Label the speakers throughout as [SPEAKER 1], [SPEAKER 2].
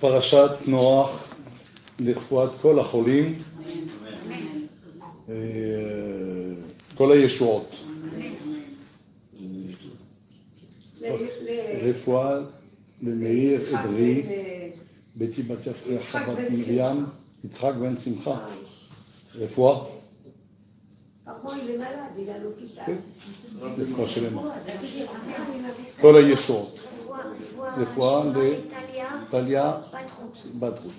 [SPEAKER 1] פרשת נוח לרפואת כל החולים, כל הישועות. רפואה למאיר אדרי, ביתי בת יפרח בת מרים, יצחק בן שמחה. רפואה. רפואה שלמה. כל הישועות. רפואה לטליה בת רות.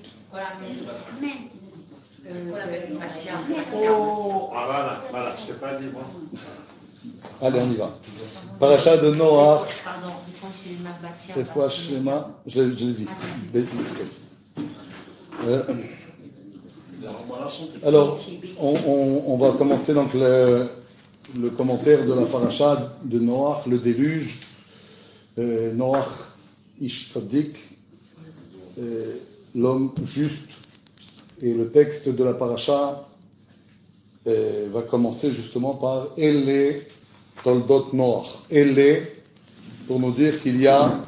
[SPEAKER 1] Allez, on y va. Paracha de Noach. Refouah Shlema. Je l'ai dit. Alors, on va commencer donc le commentaire de la paracha de Noach, le déluge. Noach Ish Tzadik, l'homme juste. Et le texte de la paracha va commencer justement par Elle Toldot Noach. Elle, pour nous dire qu'il y a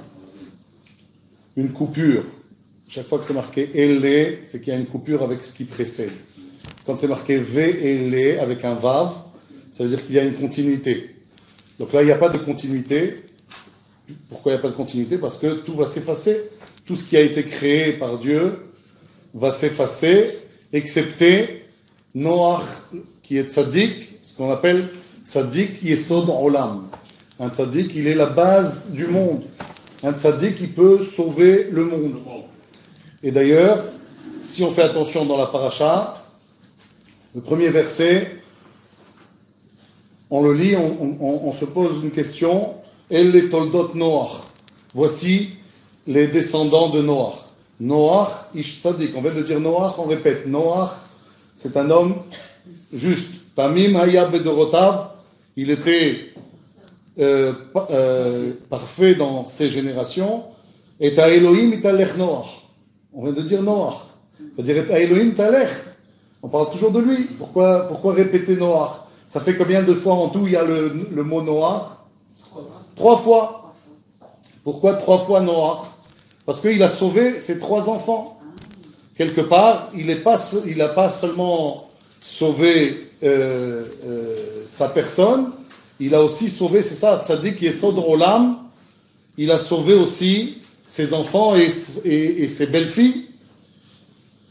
[SPEAKER 1] une coupure. Chaque fois que c'est marqué Elle, c'est qu'il y a une coupure avec ce qui précède. Quand c'est marqué Elle avec un Vav, ça veut dire qu'il y a une continuité. Donc là, il n'y a pas de continuité. Pourquoi il n'y a pas de continuité? Parce que tout va s'effacer. Tout ce qui a été créé par Dieu va s'effacer, excepté Noach, qui est tzaddik, ce qu'on appelle tzaddik yesod olam. Un tzaddik, il est la base du monde. Un tzaddik, il peut sauver le monde. Et d'ailleurs, si on fait attention dans la paracha, le premier verset, on le lit, on se pose une question. Elle toldot Noach. Voici les descendants de Noach. Noach ish tzadik. On vient de dire Noach, on répète. Noach, c'est un homme juste. Tamim haya bedorotav. Il était parfait dans ses générations. Et ta Elohim italech Noach. On vient de dire Noach. C'est-à-dire ta Elohim italech. On parle toujours de lui. Pourquoi répéter Noach? Ça fait combien de fois en tout il y a le mot Noach? 3 fois. Pourquoi 3 fois Noach? Parce qu'il a sauvé ses 3 enfants. Quelque part, il n'a pas seulement sauvé sa personne, il a aussi sauvé, c'est ça, Tzadik Yesod Olam, il a sauvé aussi ses enfants et ses belles-filles,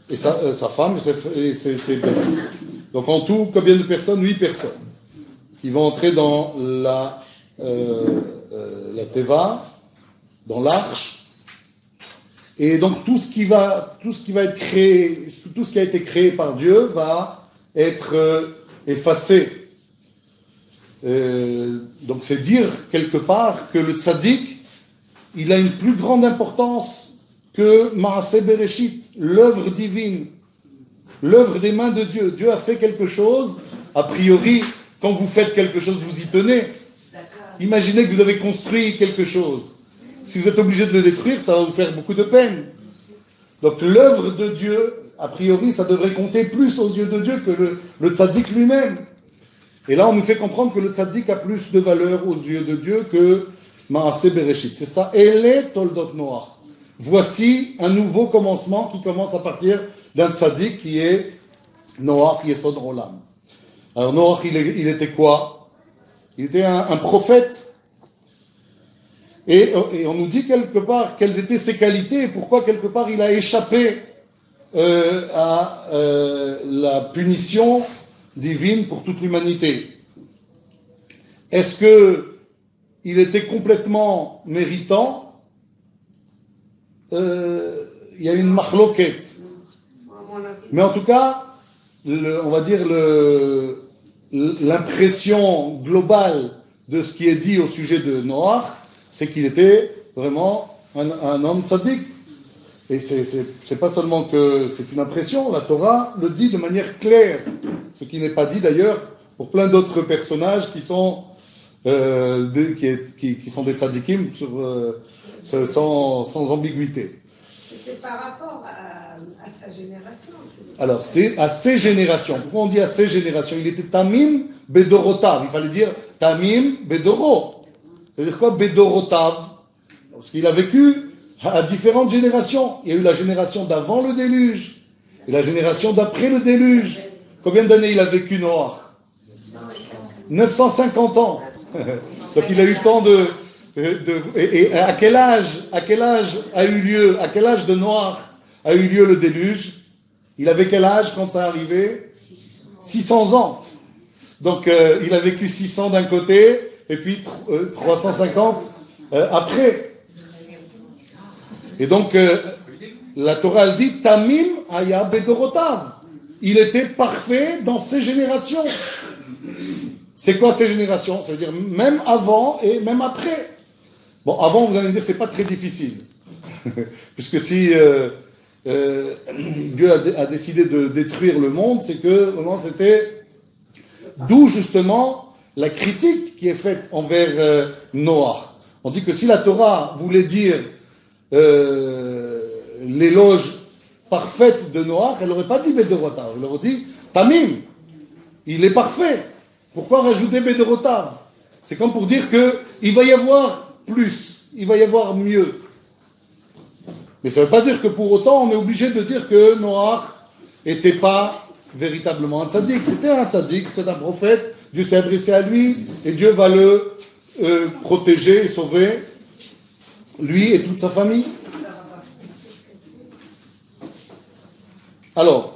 [SPEAKER 1] et sa femme et ses belles-filles. Donc en tout, combien de personnes? 8 personnes qui vont entrer dans la Teva, dans l'arche. Et donc tout ce qui va être créé, tout ce qui a été créé par Dieu va être effacé. Donc c'est dire quelque part que le tzaddik, il a une plus grande importance que Maaseh Bereshit, l'œuvre divine, l'œuvre des mains de Dieu. Dieu a fait quelque chose, a priori, quand vous faites quelque chose, vous y tenez. Imaginez que vous avez construit quelque chose. Si vous êtes obligé de le détruire, ça va vous faire beaucoup de peine. Donc l'œuvre de Dieu, a priori, ça devrait compter plus aux yeux de Dieu que le tzaddik lui-même. Et là, on nous fait comprendre que le tzaddik a plus de valeur aux yeux de Dieu que Maaseh Bereshit. C'est ça. Elle toldot Noach. Voici un nouveau commencement qui commence à partir d'un tzaddik qui est Noach Yesod Olam. Alors Noach, il était quoi? Il était un prophète. Et on nous dit quelque part quelles étaient ses qualités et pourquoi quelque part il a échappé à la punition divine pour toute l'humanité. Est-ce qu'il était complètement méritant? Il y a une machloket. Mais en tout cas, on va dire l'impression globale de ce qui est dit au sujet de Noach, c'est qu'il était vraiment un homme tzaddik. Et c'est pas seulement que c'est une impression, la Torah le dit de manière claire, ce qui n'est pas dit d'ailleurs pour plein d'autres personnages qui sont qui sont des tzaddikim sans ambiguïté.
[SPEAKER 2] C'était par rapport à sa génération.
[SPEAKER 1] Alors c'est à ses générations. Pourquoi on dit à ses générations? Il était Tamim Bedorotav. Il fallait dire Tamim Bedoro. Ça veut dire quoi Bedorotav? Parce qu'il a vécu à différentes générations. Il y a eu la génération d'avant le déluge et la génération d'après le déluge. Combien d'années il a vécu Noach? 950 ans. Donc il a eu le temps et à quel âge a eu lieu, à quel âge de Noach a eu lieu le déluge? Il avait quel âge quand ça arrivé? 600 ans. Donc il a vécu 600 d'un côté et puis 350 après. Et donc la Torah elle dit Tamim aya bedorotav. Il était parfait dans ses générations. C'est quoi ces générations? Ça veut dire même avant et même après. Bon, avant, vous allez me dire que c'est pas très difficile. Puisque si Dieu a décidé de détruire le monde, c'est que vraiment c'était... D'où justement la critique qui est faite envers Noach. On dit que si la Torah voulait dire l'éloge parfaite de Noach, elle n'aurait pas dit Bedorotav, elle aurait dit Tamim, il est parfait. Pourquoi rajouter Bedorotav? C'est comme pour dire qu'il va y avoir plus, il va y avoir mieux. Mais ça ne veut pas dire que pour autant on est obligé de dire que Noach n'était pas véritablement un tzaddik. C'était un tzaddik, c'était un prophète, Dieu s'est adressé à lui et Dieu va le protéger et sauver, lui et toute sa famille. Alors,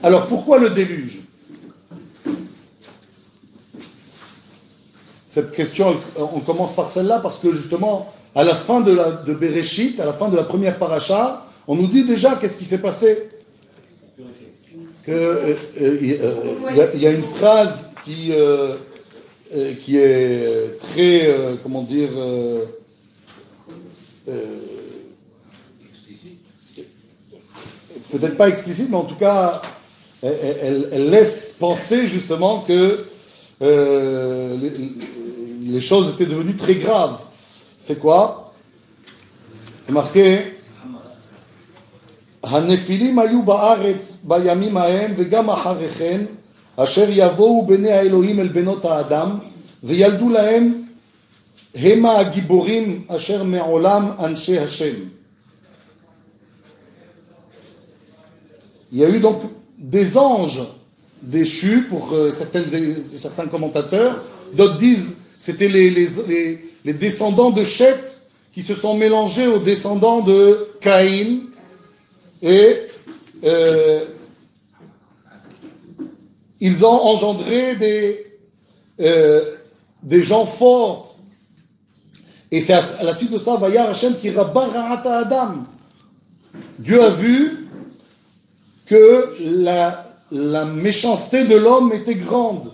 [SPEAKER 1] alors pourquoi le déluge? Cette question, on commence par celle-là parce que justement, à la fin de Bereshit, à la fin de la première paracha, on nous dit déjà qu'est-ce qui s'est passé. Il y a une phrase qui est très, comment dire, peut-être pas explicite, mais en tout cas, elle laisse penser justement que les choses étaient devenues très graves. C'est quoi? C'est marqué הנפילים היו בארץ בימים ההם וגם אחרי כן אשר יבואו בני האלוהים אל בנות האדם וילדו להם המה הגיבורים אשר מעולם אנשי השם. Il y a eu donc des anges déchus pour certains commentateurs. D'autres disent c'était les descendants de Shet qui se sont mélangés aux descendants de Caïn et ils ont engendré des gens forts. Et c'est à la suite de ça, Vayar Hashem qui rabba ra'ata Adam. Dieu a vu que la méchanceté de l'homme était grande.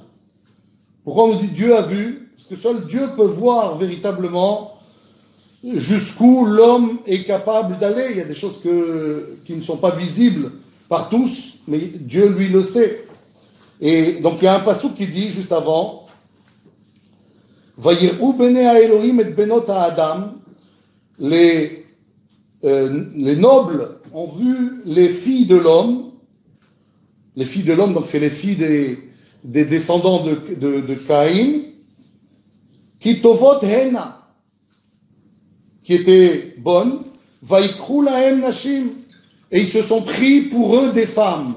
[SPEAKER 1] Pourquoi on nous dit Dieu a vu? Parce que seul Dieu peut voir véritablement jusqu'où l'homme est capable d'aller. Il y a des choses qui ne sont pas visibles par tous, mais Dieu lui le sait. Et donc il y a un passouk qui dit juste avant Vayir'u bnei Elohim et benot Adam. Les nobles ont vu les filles de l'homme. Les filles de l'homme, donc c'est les filles des descendants de Caïn, qui tovot hena, qui étaient bonnes, vaikru lahem nashim, et ils se sont pris pour eux des femmes.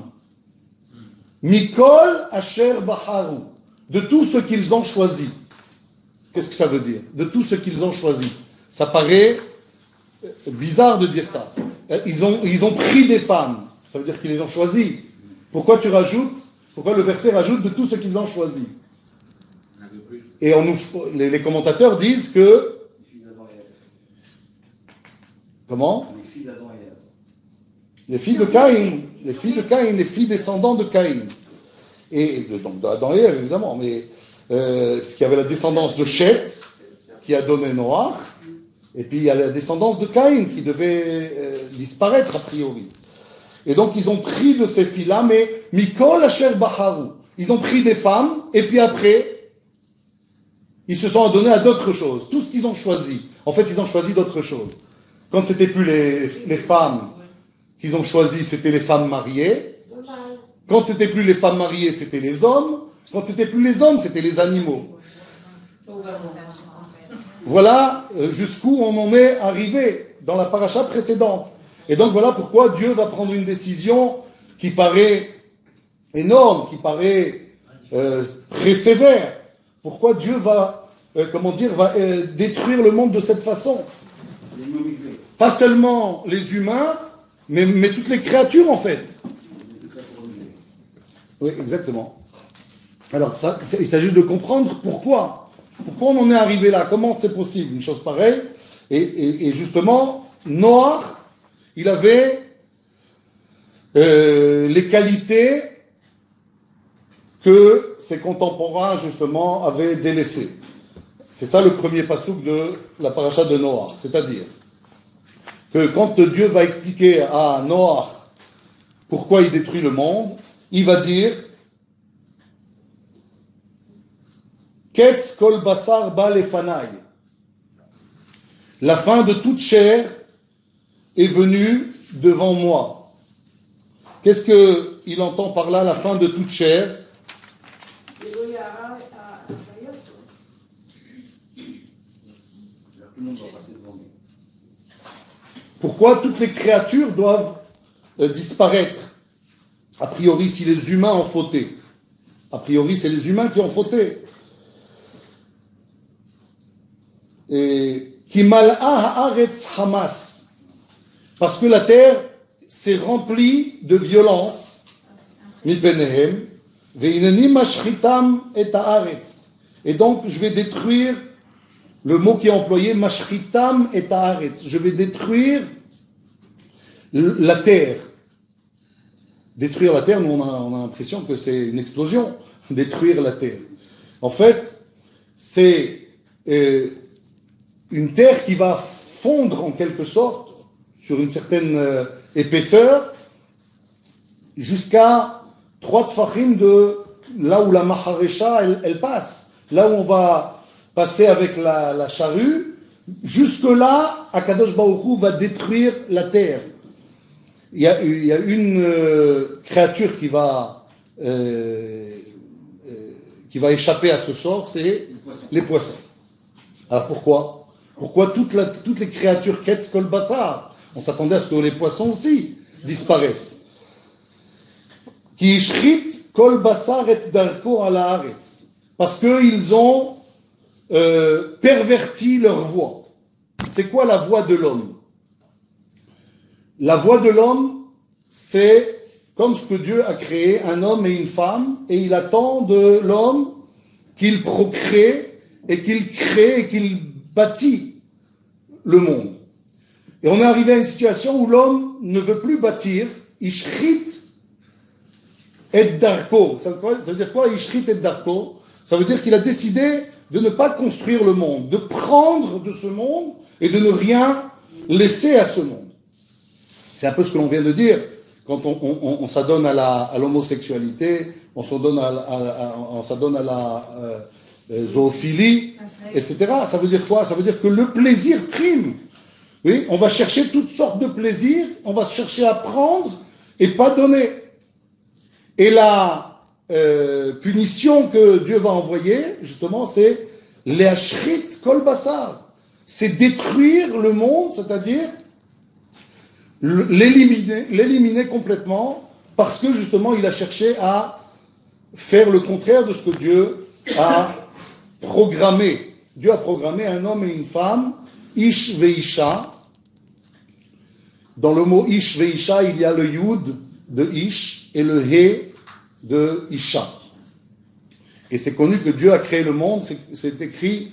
[SPEAKER 1] Mikol asher baharu, de tout ce qu'ils ont choisi. Qu'est-ce que ça veut dire? De tout ce qu'ils ont choisi. Ça paraît bizarre de dire ça. Ils ont pris des femmes. Ça veut dire qu'ils les ont choisis. Pourquoi le verset rajoute de tout ce qu'ils ont choisi? Et les commentateurs disent que... Comment? Les filles de Caïn. Les filles descendants de Caïn. Et donc d'Adam et Ève, évidemment. Mais parce qu'il y avait la descendance de Shet, qui a donné Noach, et puis il y a la descendance de Caïn, qui devait disparaître a priori. Et donc ils ont pris de ces filles-là, mais Mikol Asher Baharu. Ils ont pris des femmes, et puis après, ils se sont adonnés à d'autres choses. Tout ce qu'ils ont choisi, en fait, ils ont choisi d'autres choses. Quand c'était plus les femmes qu'ils ont choisi, c'était les femmes mariées. Quand c'était plus les femmes mariées, c'était les hommes. Quand c'était plus les hommes, c'était les animaux. Voilà jusqu'où on en est arrivé dans la paracha précédente. Et donc voilà pourquoi Dieu va prendre une décision qui paraît énorme, qui paraît très sévère. Pourquoi Dieu va, détruire le monde de cette façon? Pas seulement les humains, mais toutes les créatures en fait. Oui, exactement. Alors, il s'agit de comprendre pourquoi. Pourquoi on en est arrivé là? Comment c'est possible, une chose pareille? Et justement, Noach, il avait les qualités que ses contemporains, justement, avaient délaissées. C'est ça le premier passouk de la paracha de Noach. C'est-à-dire que quand Dieu va expliquer à Noach pourquoi il détruit le monde, il va dire Ketz kol basar ba lefanai. La fin de toute chair est venue devant moi. Qu'est-ce qu'il entend par là, la fin de toute chair? Pourquoi toutes les créatures doivent disparaître? A priori, si les humains ont fauté. A priori, c'est les humains qui ont fauté. Et qui mal'a haaretz hamas, parce que la terre s'est remplie de violence. Mi benehem veineni mashchitam et haaretz. Et donc, je vais détruire le mot qui est employé, mashchitam et haaretz. Je vais détruire la terre. Détruire la terre, nous on a l'impression que c'est une explosion, détruire la terre. En fait, c'est une terre qui va fondre en quelque sorte sur une certaine épaisseur jusqu'à 3 tfachim de là où la maharesha elle passe, là où on va passer avec la charrue, jusque là, Akadosh Baruch Hu va détruire la terre. Il y a une créature qui va échapper à ce sort, c'est les poissons. Alors pourquoi? Pourquoi toutes les créatures ketz kol basar? On s'attendait à ce que les poissons aussi disparaissent. Ki ishrit kol basar et darko ala haaretz. Parce qu'ils ont perverti leur voie. C'est quoi la voie de l'homme? La voie de l'homme, c'est comme ce que Dieu a créé, un homme et une femme, et il attend de l'homme qu'il procrée et qu'il crée et qu'il bâtit le monde. Et on est arrivé à une situation où l'homme ne veut plus bâtir, ishrit et darko. Ça veut dire quoi, ishrit et darko? Ça veut dire qu'il a décidé de ne pas construire le monde, de prendre de ce monde et de ne rien laisser à ce monde. C'est un peu ce que l'on vient de dire. Quand on s'adonne à l'homosexualité, on s'adonne à la zoophilie, etc. Ça veut dire quoi? Ça veut dire que le plaisir prime. Oui, on va chercher toutes sortes de plaisirs, on va chercher à prendre et pas donner. Et la punition que Dieu va envoyer, justement, c'est l'ashrit kol basar. C'est détruire le monde, c'est-à-dire l'éliminer complètement, parce que justement il a cherché à faire le contraire de ce que Dieu a programmé. Dieu a programmé un homme et une femme, ish veisha. Dans le mot ish veisha, il y a le yud de ish et le he de isha. Et c'est connu que Dieu a créé le monde, c'est écrit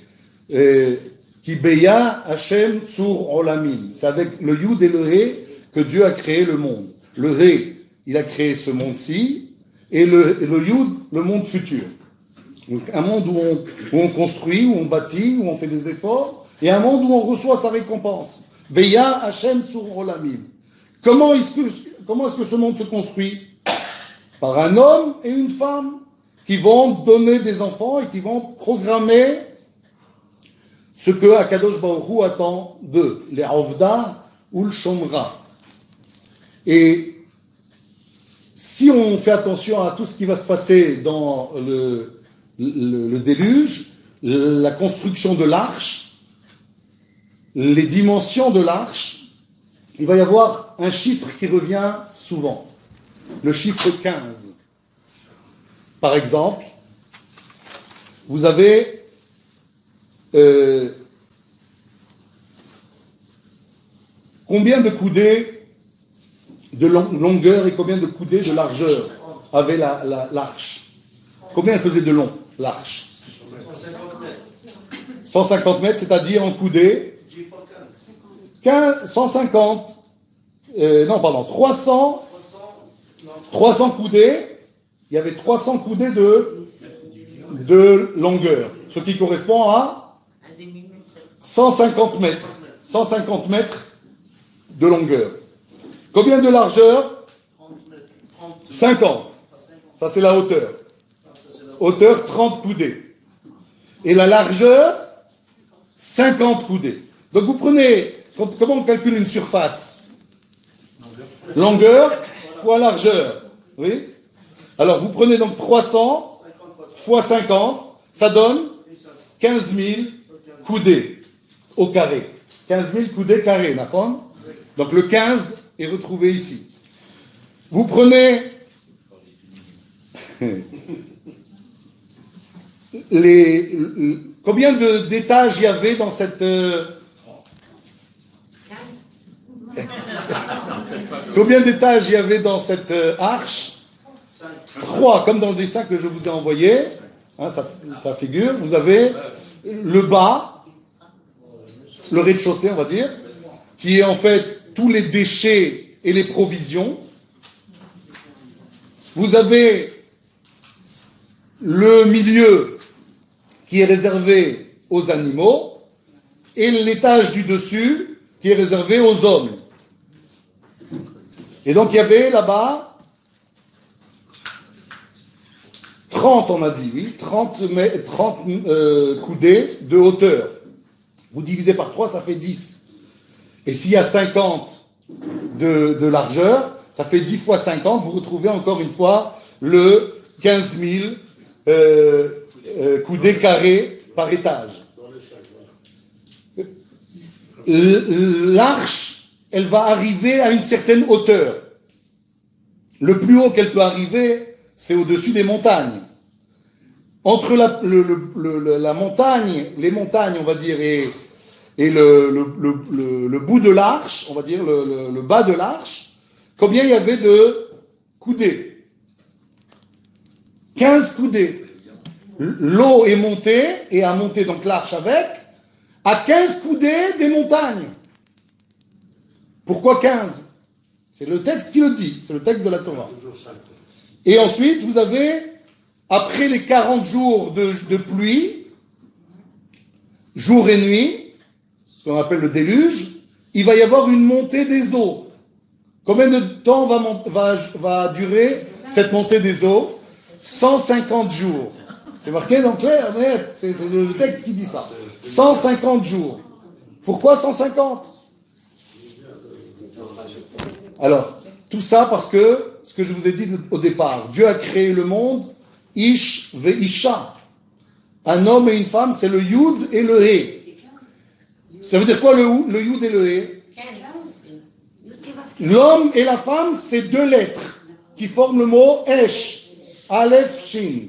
[SPEAKER 1] Ki beya Hashem tsur olamim. C'est avec le yud et le he que Dieu a créé le monde. Le Ré, il a créé ce monde-ci, et le Yud, le monde futur. Donc un monde où on construit, où on bâtit, où on fait des efforts, et un monde où on reçoit sa récompense. Beya Hashem Tsur Olamim. Comment est-ce que ce monde se construit? Par un homme et une femme qui vont donner des enfants et qui vont programmer ce que Akadosh Baruch Hu attend d'eux, les Avda ou le Shomra. Et si on fait attention à tout ce qui va se passer dans le déluge, la construction de l'arche, les dimensions de l'arche, il va y avoir un chiffre qui revient souvent, le chiffre 15. Par exemple, vous avez combien de coudées de longueur et combien de coudées de largeur avait l'arche? Combien elle faisait de long, l'arche? 150 mètres, c'est-à-dire en coudées 150, 300 coudées, il y avait 300 coudées de longueur, ce qui correspond à 150 mètres. 150 mètres de longueur. Combien de largeur? 50. Ça, c'est la hauteur. Hauteur, 30 coudées. Et la largeur, 50 coudées. Donc, vous prenez, comment on calcule une surface? Longueur fois largeur. Oui? Alors, vous prenez donc 300 fois 50, ça donne 15 000 coudées au carré. 15 000 coudées carrés, d'accord? Donc, le 15 est retrouvé ici. Vous prenez combien d'étages il y avait dans cette combien d'étages il y avait dans cette arche? 3, comme dans le dessin que je vous ai envoyé, hein, ça figure. Vous avez le bas, le rez-de-chaussée, on va dire, qui est en fait tous les déchets et les provisions. Vous avez le milieu qui est réservé aux animaux et l'étage du dessus qui est réservé aux hommes. Et donc il y avait là-bas 30, on a dit, oui, 30 coudées de hauteur. Vous divisez par 3, ça fait 10. Et s'il y a 50 de largeur, ça fait 10 fois 50, vous retrouvez encore une fois le 15 000 coudées carrés par étage. L'arche, elle va arriver à une certaine hauteur. Le plus haut qu'elle peut arriver, c'est au-dessus des montagnes. Entre la montagne, les montagnes, on va dire, et le bout de l'arche, on va dire le bas de l'arche, combien il y avait de coudées? 15 coudées. L'eau est montée, et a monté donc l'arche avec, à 15 coudées des montagnes. Pourquoi 15? C'est le texte qui le dit, c'est le texte de la Torah. Et ensuite, vous avez, après les 40 jours de pluie, jour et nuit, ce qu'on appelle le déluge, il va y avoir une montée des eaux. Combien de temps va durer cette montée des eaux? 150 jours. C'est marqué dans clair, c'est le texte qui dit ça. 150 jours. Pourquoi 150? Alors, tout ça parce que, ce que je vous ai dit au départ, Dieu a créé le monde, Ish ve Isha. Un homme et une femme, c'est le Yud et le He. Ça veut dire quoi le Yud et le He? L'homme et la femme, c'est 2 lettres qui forment le mot Esh. Aleph, Shin.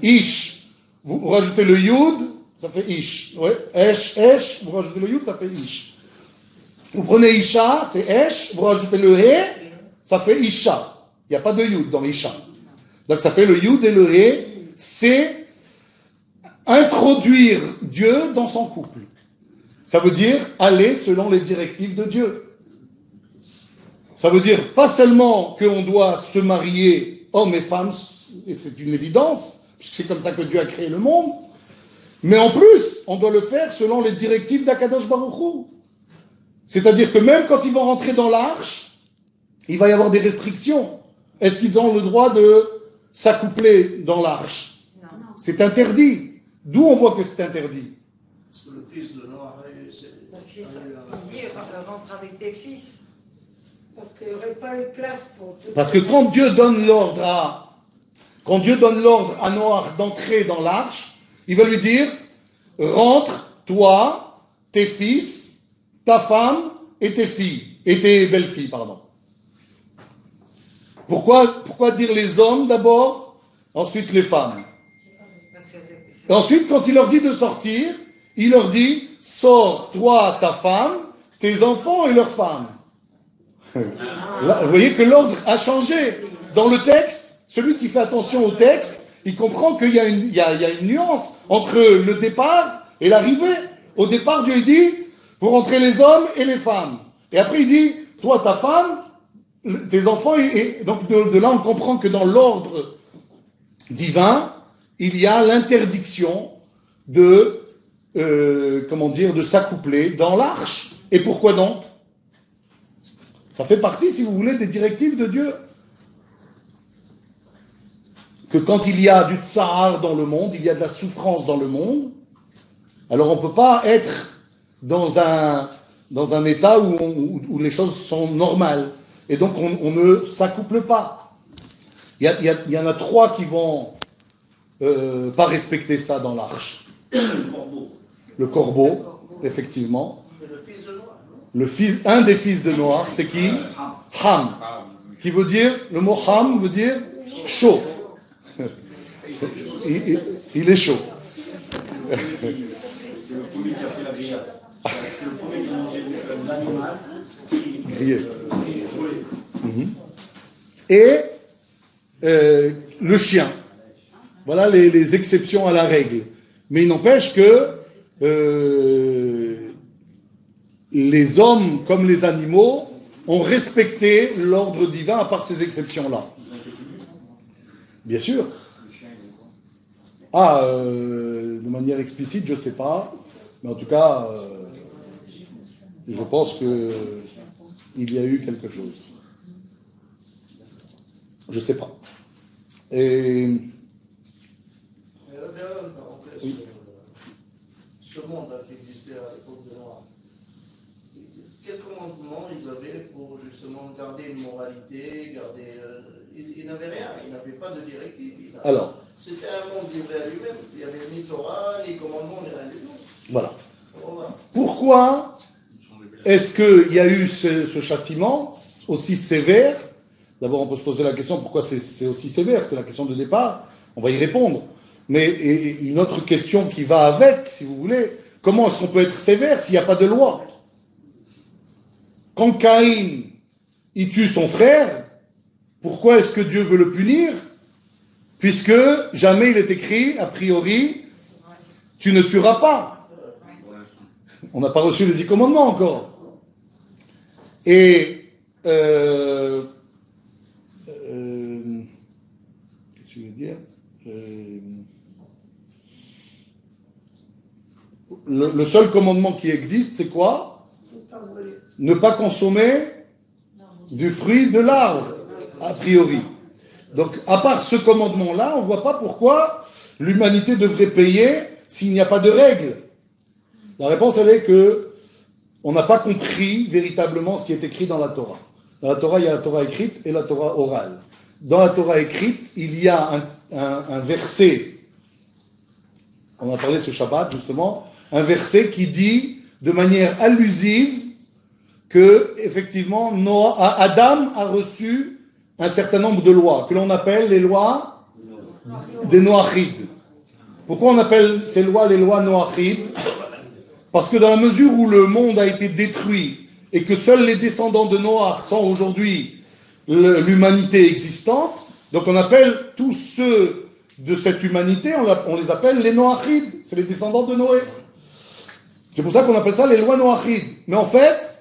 [SPEAKER 1] Ish. Vous rajoutez le Yud, ça fait Ish. Ouais. Esh, vous rajoutez le Yud, ça fait Ish. Vous prenez Isha, c'est Esh, vous rajoutez le He, ça fait Isha. Il n'y a pas de Yud dans Isha. Donc ça fait le Yud et le He, c'est introduire Dieu dans son couple. Ça veut dire aller selon les directives de Dieu. Ça veut dire pas seulement qu'on doit se marier hommes et femmes, et c'est une évidence, puisque c'est comme ça que Dieu a créé le monde, mais en plus, on doit le faire selon les directives d'Akadosh Baruch Hu. C'est-à-dire que même quand ils vont rentrer dans l'arche, il va y avoir des restrictions. Est-ce qu'ils ont le droit de s'accoupler dans l'arche? C'est interdit. D'où on voit que c'est interdit?
[SPEAKER 3] Parce que le fils de Noah,
[SPEAKER 2] Parce qu'il dit rentre avec tes fils. Parce qu'il n'y aurait pas eu de place pour tout.
[SPEAKER 1] Parce que quand Dieu donne l'ordre à Noah d'entrer dans l'arche, il va lui dire, rentre, toi, tes fils, ta femme et tes filles, et tes belles-filles, pardon. Pourquoi dire les hommes d'abord, ensuite les femmes? Et ensuite, quand il leur dit de sortir, il leur dit, sors, toi, ta femme, tes enfants et leurs femmes. Là, vous voyez que l'ordre a changé. Dans le texte, celui qui fait attention au texte, il comprend qu'il y a une nuance entre le départ et l'arrivée. Au départ, Dieu dit, vous rentrez les hommes et les femmes. Et après, il dit, toi, ta femme, tes enfants, et donc de là, on comprend que dans l'ordre divin, il y a l'interdiction de s'accoupler dans l'arche. Et pourquoi donc? Ça fait partie, si vous voulez, des directives de Dieu. Que quand il y a du tsar dans le monde, il y a de la souffrance dans le monde, alors on ne peut pas être dans un état où les choses sont normales. Et donc on ne s'accouple pas. Il y en a 3 qui vont pas respecter ça dans l'arche. Le corbeau, effectivement. Un des fils de Noah, c'est qui? Ham. Qui veut dire, le mot Ham veut dire chaud. Il est chaud.
[SPEAKER 4] C'est le premier qui a fait la grillade. C'est le premier qui a mangé l'animal.
[SPEAKER 1] Grillé. Et le chien. Voilà les exceptions à la règle. Mais il n'empêche que les hommes, comme les animaux, ont respecté l'ordre divin à part ces exceptions-là. Bien sûr. De manière explicite, je ne sais pas. Mais en tout cas, je pense qu'il y a eu quelque chose. Je ne sais pas. Et...
[SPEAKER 3] Oui. Ce monde qui existait à l'époque de Noah, quel commandement ils avaient pour justement garder une moralité, ils n'avaient rien, ils n'avaient pas de directive.
[SPEAKER 1] Alors,
[SPEAKER 3] c'était un monde livré à lui-même. Il n'y avait ni Torah, ni commandement, ni rien du tout.
[SPEAKER 1] Voilà. Pourquoi est-ce qu'il y a eu ce châtiment aussi sévère? D'abord, on peut se poser la question pourquoi c'est aussi sévère, c'est la question de départ. On va y répondre. Mais une autre question qui va avec, si vous voulez, comment est-ce qu'on peut être sévère s'il n'y a pas de loi? Quand Caïn, il tue son frère, pourquoi est-ce que Dieu veut le punir? Puisque jamais il est écrit, a priori, tu ne tueras pas. On n'a pas reçu les 10 commandements encore. Et qu'est-ce que je veux dire? Le seul commandement qui existe, c'est quoi? Ne pas consommer du fruit de l'arbre, a priori. Donc, à part ce commandement-là, on ne voit pas pourquoi l'humanité devrait payer s'il n'y a pas de règles. La réponse, elle est que on n'a pas compris véritablement ce qui est écrit dans la Torah. Dans la Torah, il y a la Torah écrite et la Torah orale. Dans la Torah écrite, il y a un verset, on a parlé ce Shabbat justement, un verset qui dit de manière allusive que, effectivement, Adam a reçu un certain nombre de lois, que l'on appelle les lois des Noachides. Pourquoi on appelle ces lois les lois Noachides? Parce que dans la mesure où le monde a été détruit et que seuls les descendants de Noach sont aujourd'hui l'humanité existante, donc on appelle tous ceux de cette humanité, on les appelle les Noachides, c'est les descendants de Noé. C'est pour ça qu'on appelle ça les lois Noachides. Mais en fait,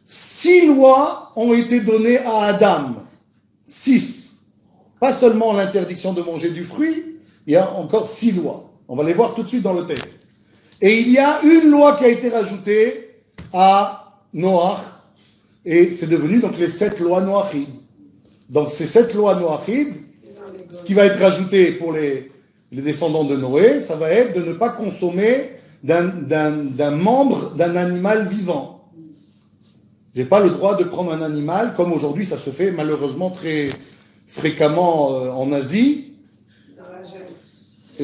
[SPEAKER 1] 6 lois ont été données à Adam. 6. Pas seulement l'interdiction de manger du fruit, il y a encore 6 lois. On va les voir tout de suite dans le texte. Et il y a une loi qui a été rajoutée à Noach, et c'est devenu donc les 7 lois Noachides. Donc ces 7 lois Noachides, ce qui va être rajouté pour les descendants de Noé, ça va être de ne pas consommer d'un membre d'un animal vivant. Je n'ai pas le droit de prendre un animal, comme aujourd'hui ça se fait malheureusement très fréquemment en Asie,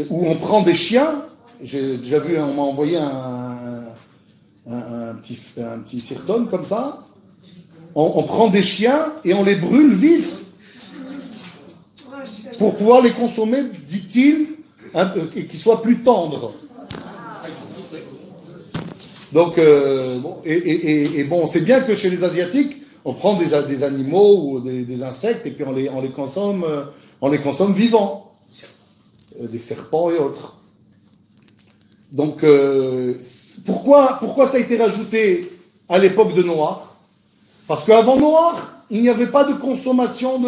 [SPEAKER 1] où on prend des chiens. J'ai déjà vu, on m'a envoyé un petit sirton comme ça. On prend des chiens et on les brûle vifs pour pouvoir les consommer, dit-il, et qu'ils soient plus tendres. Donc, bon, c'est bien que chez les Asiatiques, on prend des animaux ou des insectes et puis on les consomme vivants, des serpents et autres. Donc, pourquoi ça a été rajouté à l'époque de Noach? Parce qu'avant Noach, il n'y avait pas de consommation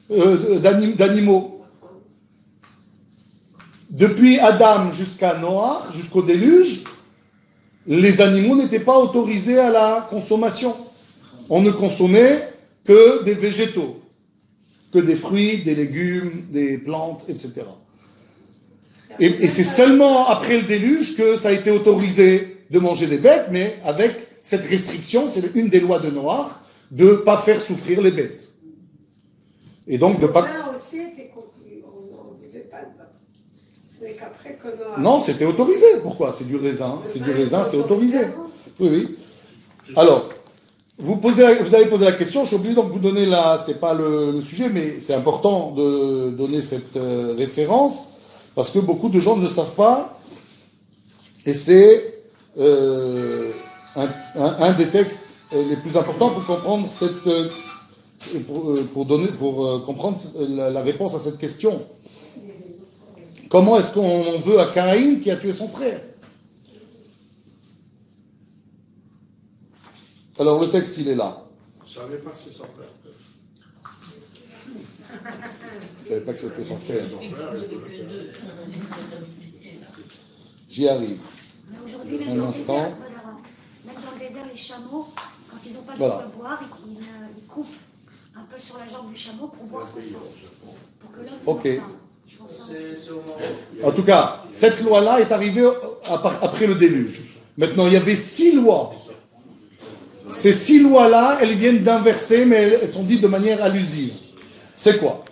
[SPEAKER 1] d'animaux. Depuis Adam jusqu'à Noach, jusqu'au déluge, les animaux n'étaient pas autorisés à la consommation. On ne consommait que des végétaux, que des fruits, des légumes, des plantes, etc. Et c'est seulement après le déluge que ça a été autorisé de manger des bêtes, mais avec cette restriction, c'est une des lois de Noach, de ne pas faire souffrir les bêtes. Et donc de pas...
[SPEAKER 2] Là aussi était conclu, on ne vivait pas de vin. Ce n'est qu'après que Noach...
[SPEAKER 1] Non, c'était autorisé. Pourquoi? C'est du raisin, c'est autorisé. Oui, oui. Alors, vous avez posé la question, je suis obligé donc de vous donner ce n'était pas le sujet, mais c'est important de donner cette référence, parce que beaucoup de gens ne le savent pas, et c'est un des textes les plus importants pour comprendre pour comprendre la réponse à cette question. Comment est-ce qu'on veut à Caïn qui a tué son frère? Alors le texte, il est là.
[SPEAKER 5] Je ne savais pas que c'est son frère.
[SPEAKER 1] Je ne savais pas que c'était son frère. J'y arrive.
[SPEAKER 6] Mais aujourd'hui, même
[SPEAKER 1] Un
[SPEAKER 6] dans
[SPEAKER 1] instant.
[SPEAKER 6] Même dans le désert, les chameaux, quand ils n'ont pas de
[SPEAKER 1] Voilà.
[SPEAKER 6] quoi boire, ils coupent un peu sur la jambe du chameau pour boire son sang. Pour que l'homme
[SPEAKER 1] Ok.
[SPEAKER 6] ne meure pas. Ils font ça aussi.
[SPEAKER 3] C'est au Maroc.
[SPEAKER 1] En tout cas, cette loi-là est arrivée après le déluge. Maintenant, il y avait 6 lois. Ces 6 lois-là, elles viennent d'un verset, mais elles sont dites de manière allusive. C'est quoi?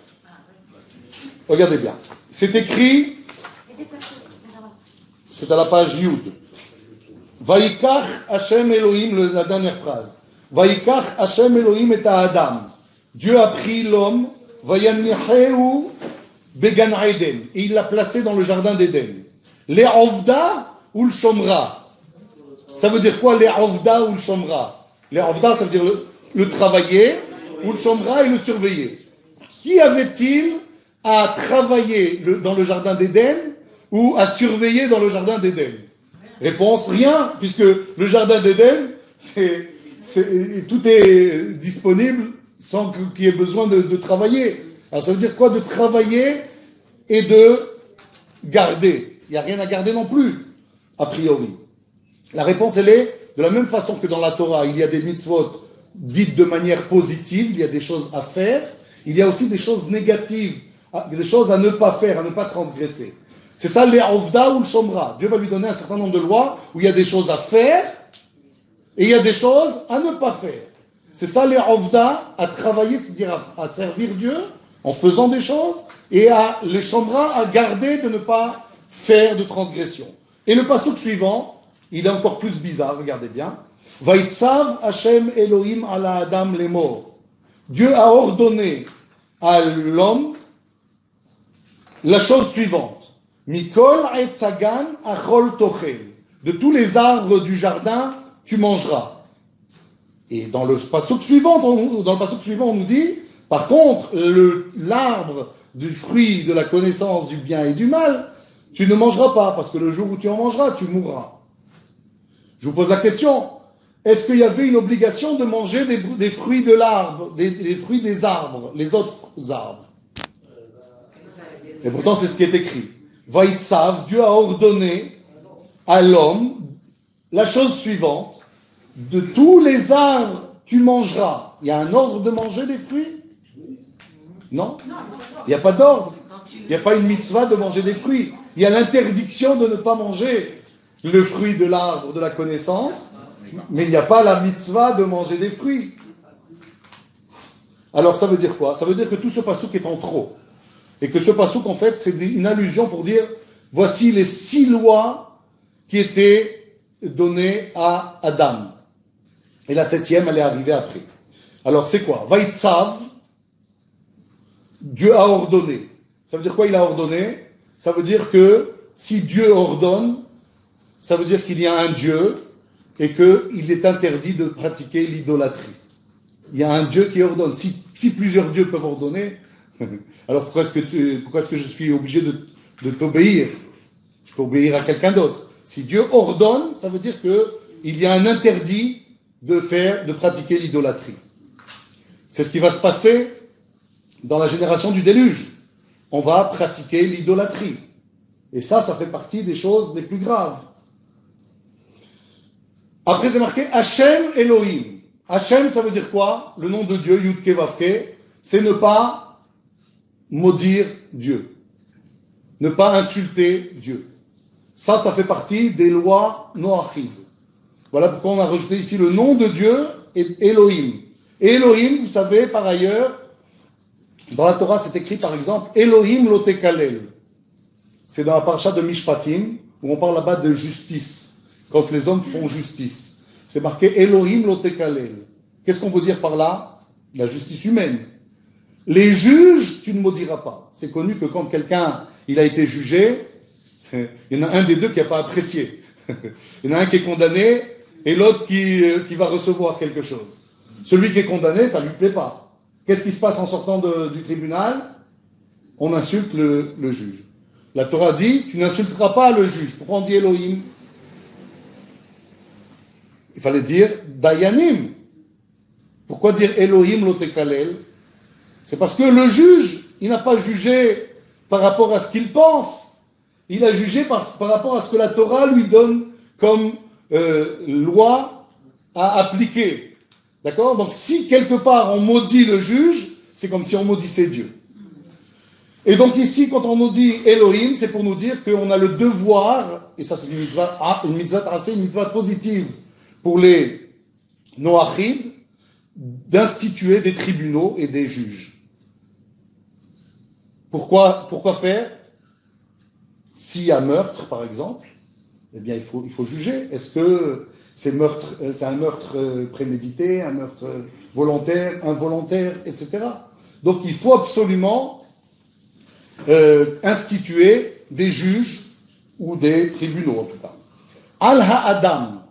[SPEAKER 1] Regardez bien. C'est écrit,
[SPEAKER 6] Les étincelles, voilà.
[SPEAKER 1] c'est à la page Yud. Vaikach Hashem Elohim, la dernière phrase. Vaikach Hashem Elohim et Adam. Dieu a pris l'homme, Vayanicheu Began Eden, et il l'a placé dans le jardin d'Éden. Les Ovda ou le Shomra. Ça veut dire quoi, les Ovda ou le Shomra? Les Ovda, ça veut dire le travailler, ou le Shomra et le surveiller. Qui avait-il à travailler dans le jardin d'Éden ou à surveiller dans le jardin d'Éden? Réponse, rien, puisque le jardin d'Éden, tout est disponible sans qu'il y ait besoin de travailler. Alors ça veut dire quoi de travailler et de garder? Il n'y a rien à garder non plus, a priori. La réponse, elle est, de la même façon que dans la Torah, il y a des mitzvot dites de manière positive, il y a des choses à faire, il y a aussi des choses négatives, des choses à ne pas faire, à ne pas transgresser. C'est ça, les Ovda ou le Shomra. Dieu va lui donner un certain nombre de lois où il y a des choses à faire et il y a des choses à ne pas faire. C'est ça, les Ovda, à travailler, c'est-à-dire à servir Dieu en faisant des choses, et les Shomra à garder de ne pas faire de transgression. Et le pasuk suivant, il est encore plus bizarre, regardez bien. Vaitzav Hashem Elohim ala Adam lemor. Dieu a ordonné à l'homme la chose suivante. Mikol etzagan achol tochel. De tous les arbres du jardin, tu mangeras. Et dans le pasuk suivant, on nous dit, par contre, l'arbre du fruit de la connaissance du bien et du mal, tu ne mangeras pas, parce que le jour où tu en mangeras, tu mourras. Je vous pose la question, est-ce qu'il y avait une obligation de manger des fruits de l'arbre, des fruits des arbres, les autres arbres? Et pourtant, c'est ce qui est écrit. Vaïtsav, Dieu a ordonné à l'homme la chose suivante, de tous les arbres, tu mangeras. Il y a un ordre de manger des fruits? Non, il n'y a pas d'ordre. Il n'y a pas une mitzvah de manger des fruits. Il y a l'interdiction de ne pas manger le fruit de l'arbre de la connaissance, mais il n'y a pas la mitzvah de manger des fruits. Alors ça veut dire quoi? Ça veut dire que tout ce passouk est en trop. Et que ce passouk, en fait, c'est une allusion pour dire, voici les 6 lois qui étaient données à Adam. Et la 7e, elle est arrivée après. Alors c'est quoi? Vaïtsav, Dieu a ordonné. Ça veut dire quoi il a ordonné? Ça veut dire que si Dieu ordonne, ça veut dire qu'il y a un Dieu et qu'il est interdit de pratiquer l'idolâtrie. Il y a un Dieu qui ordonne. Si plusieurs dieux peuvent ordonner, alors pourquoi est-ce que je suis obligé de t'obéir? Je peux obéir à quelqu'un d'autre. Si Dieu ordonne, ça veut dire qu'il y a un interdit de pratiquer l'idolâtrie. C'est ce qui va se passer dans la génération du déluge. On va pratiquer l'idolâtrie. Et ça fait partie des choses les plus graves. Après, c'est marqué Hachem Elohim. Hachem, ça veut dire quoi? Le nom de Dieu, Yudke Vavke, c'est ne pas maudire Dieu. Ne pas insulter Dieu. Ça fait partie des lois Noachid. Voilà pourquoi on a rajouté ici le nom de Dieu et Elohim. Et Elohim, vous savez, par ailleurs, dans la Torah, c'est écrit par exemple Elohim lotekalel. C'est dans la paracha de Mishpatim, où on parle là-bas de justice, quand les hommes font justice. C'est marqué Elohim lotekalel. Qu'est-ce qu'on veut dire par là? La justice humaine. Les juges, tu ne maudiras pas. C'est connu que quand quelqu'un il a été jugé, il y en a un des deux qui n'a pas apprécié. Il y en a un qui est condamné et l'autre qui va recevoir quelque chose. Celui qui est condamné, ça ne lui plaît pas. Qu'est-ce qui se passe en sortant du tribunal? On insulte le juge. La Torah dit, tu n'insulteras pas le juge. Pourquoi on dit Elohim? Il fallait dire Dayanim. Pourquoi dire Elohim lotekalel? C'est parce que le juge, il n'a pas jugé par rapport à ce qu'il pense. Il a jugé par rapport à ce que la Torah lui donne comme loi à appliquer. D'accord? Donc si quelque part on maudit le juge, c'est comme si on maudissait Dieu. Et donc ici, quand on nous dit Elohim, c'est pour nous dire qu'on a le devoir, et ça c'est une mitzvah positive pour les Noachid, d'instituer des tribunaux et des juges. Pourquoi faire? S'il y a meurtre, par exemple, eh bien il faut juger. Est-ce que c'est un meurtre prémédité, un meurtre volontaire, involontaire, etc. Donc il faut absolument instituer des juges ou des tribunaux en tout cas. Al-Ha'adam.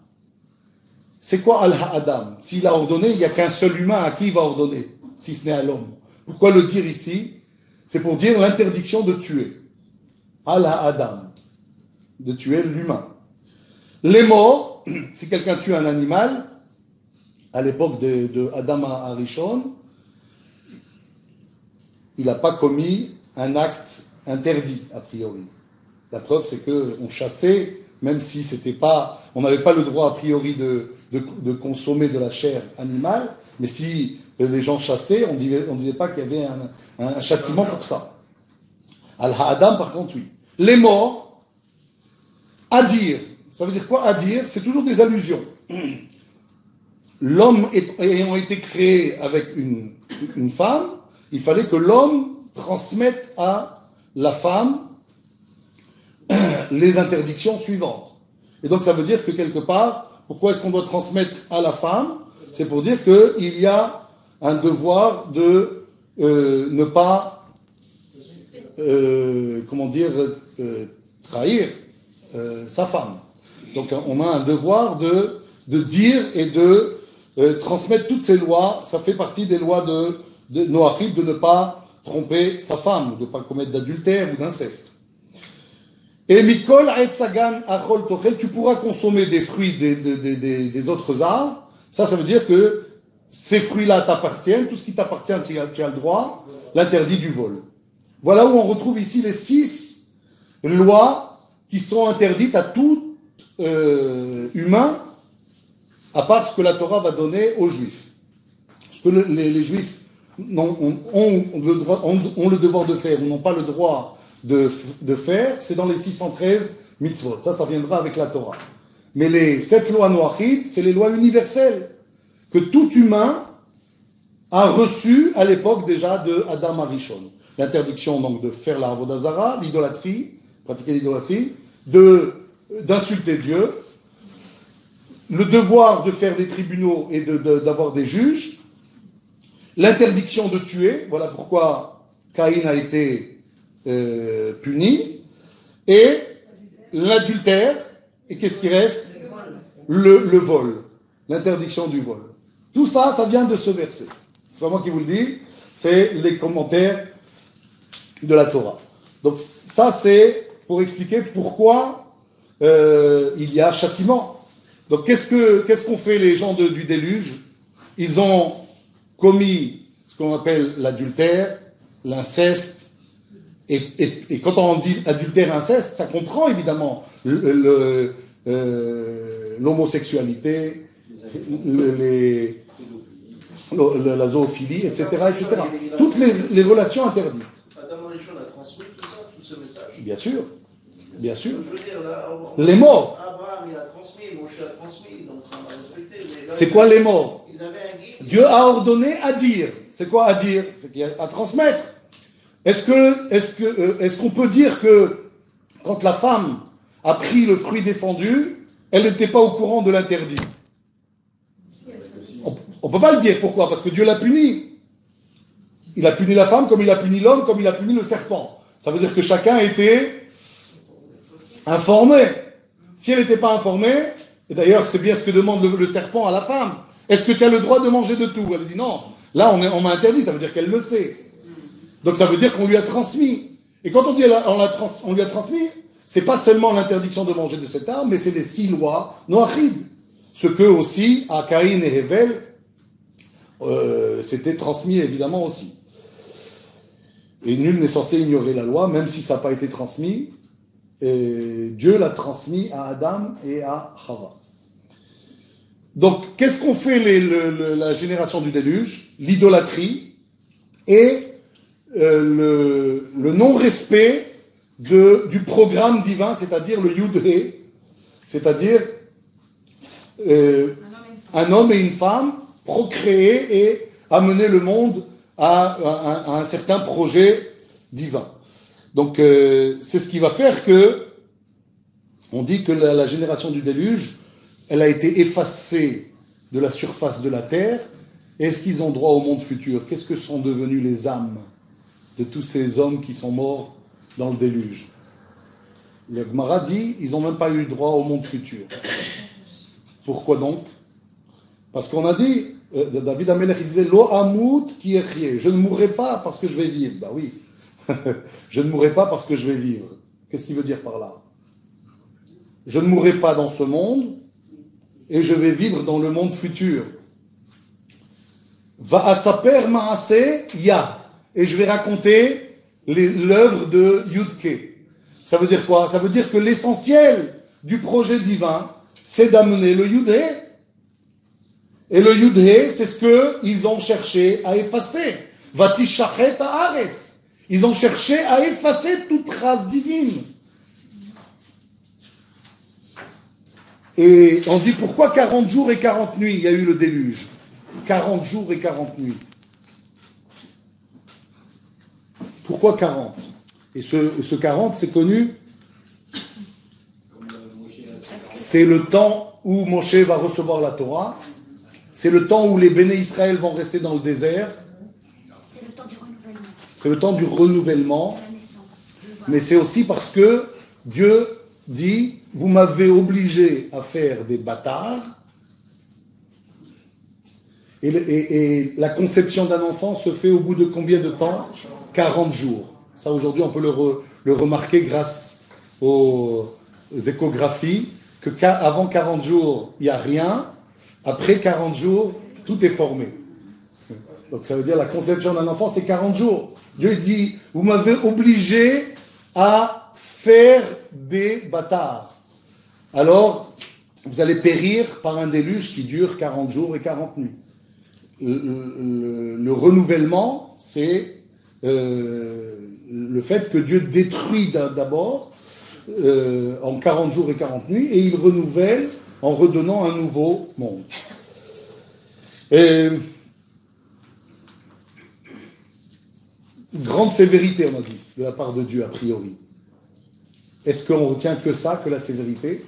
[SPEAKER 1] C'est quoi Al-Ha'adam? S'il a ordonné, il n'y a qu'un seul humain à qui il va ordonner, si ce n'est à l'homme. Pourquoi le dire ici? C'est pour dire l'interdiction de tuer. Al-Ha'adam. De tuer l'humain. Les morts, si quelqu'un tue un animal, à l'époque de Adam Arishon, il n'a pas commis un acte interdit, a priori. La preuve, c'est qu'on chassait, même si on n'avait pas le droit, a priori, de consommer de la chair animale, mais si les gens chassaient, on ne disait pas qu'il y avait un châtiment pour ça. Al-Ha'adam, par contre, oui. Les morts, Adir. Ça veut dire quoi, Adir? C'est toujours des allusions. L'homme ayant été créé avec une femme, il fallait que l'homme transmette à la femme les interdictions suivantes. Et donc ça veut dire que quelque part, pourquoi est-ce qu'on doit transmettre à la femme? C'est pour dire qu'il y a un devoir de ne pas trahir sa femme. Donc on a un devoir de dire et de transmettre toutes ces lois. Ça fait partie des lois de Noachid, de ne pas tromper sa femme, de ne pas commettre d'adultère ou d'inceste. Et Mikol Aetzagan Achol Tochel, tu pourras consommer des fruits des autres arbres. Ça veut dire que ces fruits-là t'appartiennent, tout ce qui t'appartient, tu as le droit, l'interdit du vol. Voilà où on retrouve ici les 6 lois qui sont interdites à tout humain, à part ce que la Torah va donner aux Juifs. Ce que les Juifs ont le devoir de faire ou n'ont pas le droit de faire, c'est dans les 613 mitzvot. Ça viendra avec la Torah. Mais les 7 lois noachides, c'est les lois universelles que tout humain a reçues à l'époque déjà de Adam Arishon. L'interdiction donc de faire la Avodah Zara, l'idolâtrie, pratiquer l'idolâtrie, d'insulter Dieu, le devoir de faire des tribunaux et d'avoir des juges, l'interdiction de tuer, voilà pourquoi Caïn a été puni, et l'adultère, et qu'est-ce qui reste? Le vol, l'interdiction du vol. Tout ça, ça vient de ce verset. C'est pas moi qui vous le dis, c'est les commentaires de la Torah. Donc ça, c'est pour expliquer pourquoi il y a châtiment. Donc qu'est-ce qu'ont fait les gens du déluge? Ils ont commis ce qu'on appelle l'adultère, l'inceste, et quand on dit adultère, inceste, ça comprend évidemment l'homosexualité, la zoophilie, etc. Toutes les relations interdites.
[SPEAKER 3] Adam Arishon a transmis tout ça, tout ce message.
[SPEAKER 1] Bien sûr, bien sûr.
[SPEAKER 3] Je veux dire, là,
[SPEAKER 1] Les morts.
[SPEAKER 3] Abraham, il a transmis, Moshe a transmis, donc on a respecté.
[SPEAKER 1] C'est quoi les morts?
[SPEAKER 3] Ils avaient un guide.
[SPEAKER 1] Dieu a ordonné à dire. C'est quoi à dire? C'est à transmettre. Est-ce qu'on peut dire que quand la femme a pris le fruit défendu, elle n'était pas au courant de l'interdit? On ne peut pas le dire. Pourquoi? Parce que Dieu l'a puni. Il a puni la femme comme il a puni l'homme, comme il a puni le serpent. Ça veut dire que chacun était informé. Si elle n'était pas informée, et d'ailleurs c'est bien ce que demande le serpent à la femme, est-ce que tu as le droit de manger de tout? Elle dit non. Là on m'a interdit, ça veut dire qu'elle le sait. Donc ça veut dire qu'on lui a transmis. Et quand on dit on lui a transmis, c'est pas seulement l'interdiction de manger de cet arbre, mais c'est les 6 lois noachides. Ce que aussi, à Caïn et Hével, c'était transmis évidemment aussi. Et nul n'est censé ignorer la loi, même si ça n'a pas été transmis. Et Dieu l'a transmis à Adam et à Chava. Donc, qu'est-ce qu'on fait la génération du déluge? L'idolâtrie et le non-respect du programme divin, c'est-à-dire le Yud-He, c'est-à-dire un homme et une femme procréer et amener le monde à un certain projet divin. Donc c'est ce qui va faire que on dit que la génération du déluge, elle a été effacée de la surface de la terre. Est-ce qu'ils ont droit au monde futur? Qu'est-ce que sont devenues les âmes de tous ces hommes qui sont morts dans le déluge? Le Gemara dit, ils n'ont même pas eu droit au monde futur. Pourquoi donc? Parce qu'on a dit, David Amelech, il disait, Lo amut ki echye, je ne mourrai pas parce que je vais vivre. Bah oui, je ne mourrai pas parce que je vais vivre. Qu'est-ce qu'il veut dire par là? Je ne mourrai pas dans ce monde et je vais vivre dans le monde futur. Va asaper maase ya, et je vais raconter l'œuvre de Yudke. Ça veut dire quoi? Ça veut dire que l'essentiel du projet divin, c'est d'amener le Yudhe. Et le Yudhe, c'est ce qu'ils ont cherché à effacer. Vatishachet haaretz. Ils ont cherché à effacer toute trace divine. Et on dit pourquoi 40 jours et 40 nuits il y a eu le déluge? 40 jours et 40 nuits. Pourquoi 40? Et ce 40, c'est connu. C'est le temps où Moshe va recevoir la Torah. C'est le temps où les Béné Israël vont rester dans le désert.
[SPEAKER 6] C'est le temps du renouvellement.
[SPEAKER 1] C'est le temps du renouvellement.
[SPEAKER 6] La naissance.
[SPEAKER 1] Mais c'est aussi parce que Dieu dit, vous m'avez obligé à faire des bâtards. Et la conception d'un enfant se fait au bout de combien de temps? 40 jours. Ça, aujourd'hui, on peut le remarquer grâce aux échographies, que avant 40 jours, il n'y a rien. Après 40 jours, tout est formé. Donc ça veut dire la conception d'un enfant, c'est 40 jours. Dieu dit, vous m'avez obligé à faire des bâtards. Alors, vous allez périr par un déluge qui dure 40 jours et 40 nuits. Le renouvellement, c'est le fait que Dieu détruit d'abord en 40 jours et 40 nuits, et il renouvelle en redonnant un nouveau monde. Et grande sévérité, on a dit, de la part de Dieu, a priori. Est-ce qu'on retient que ça, que la sévérité?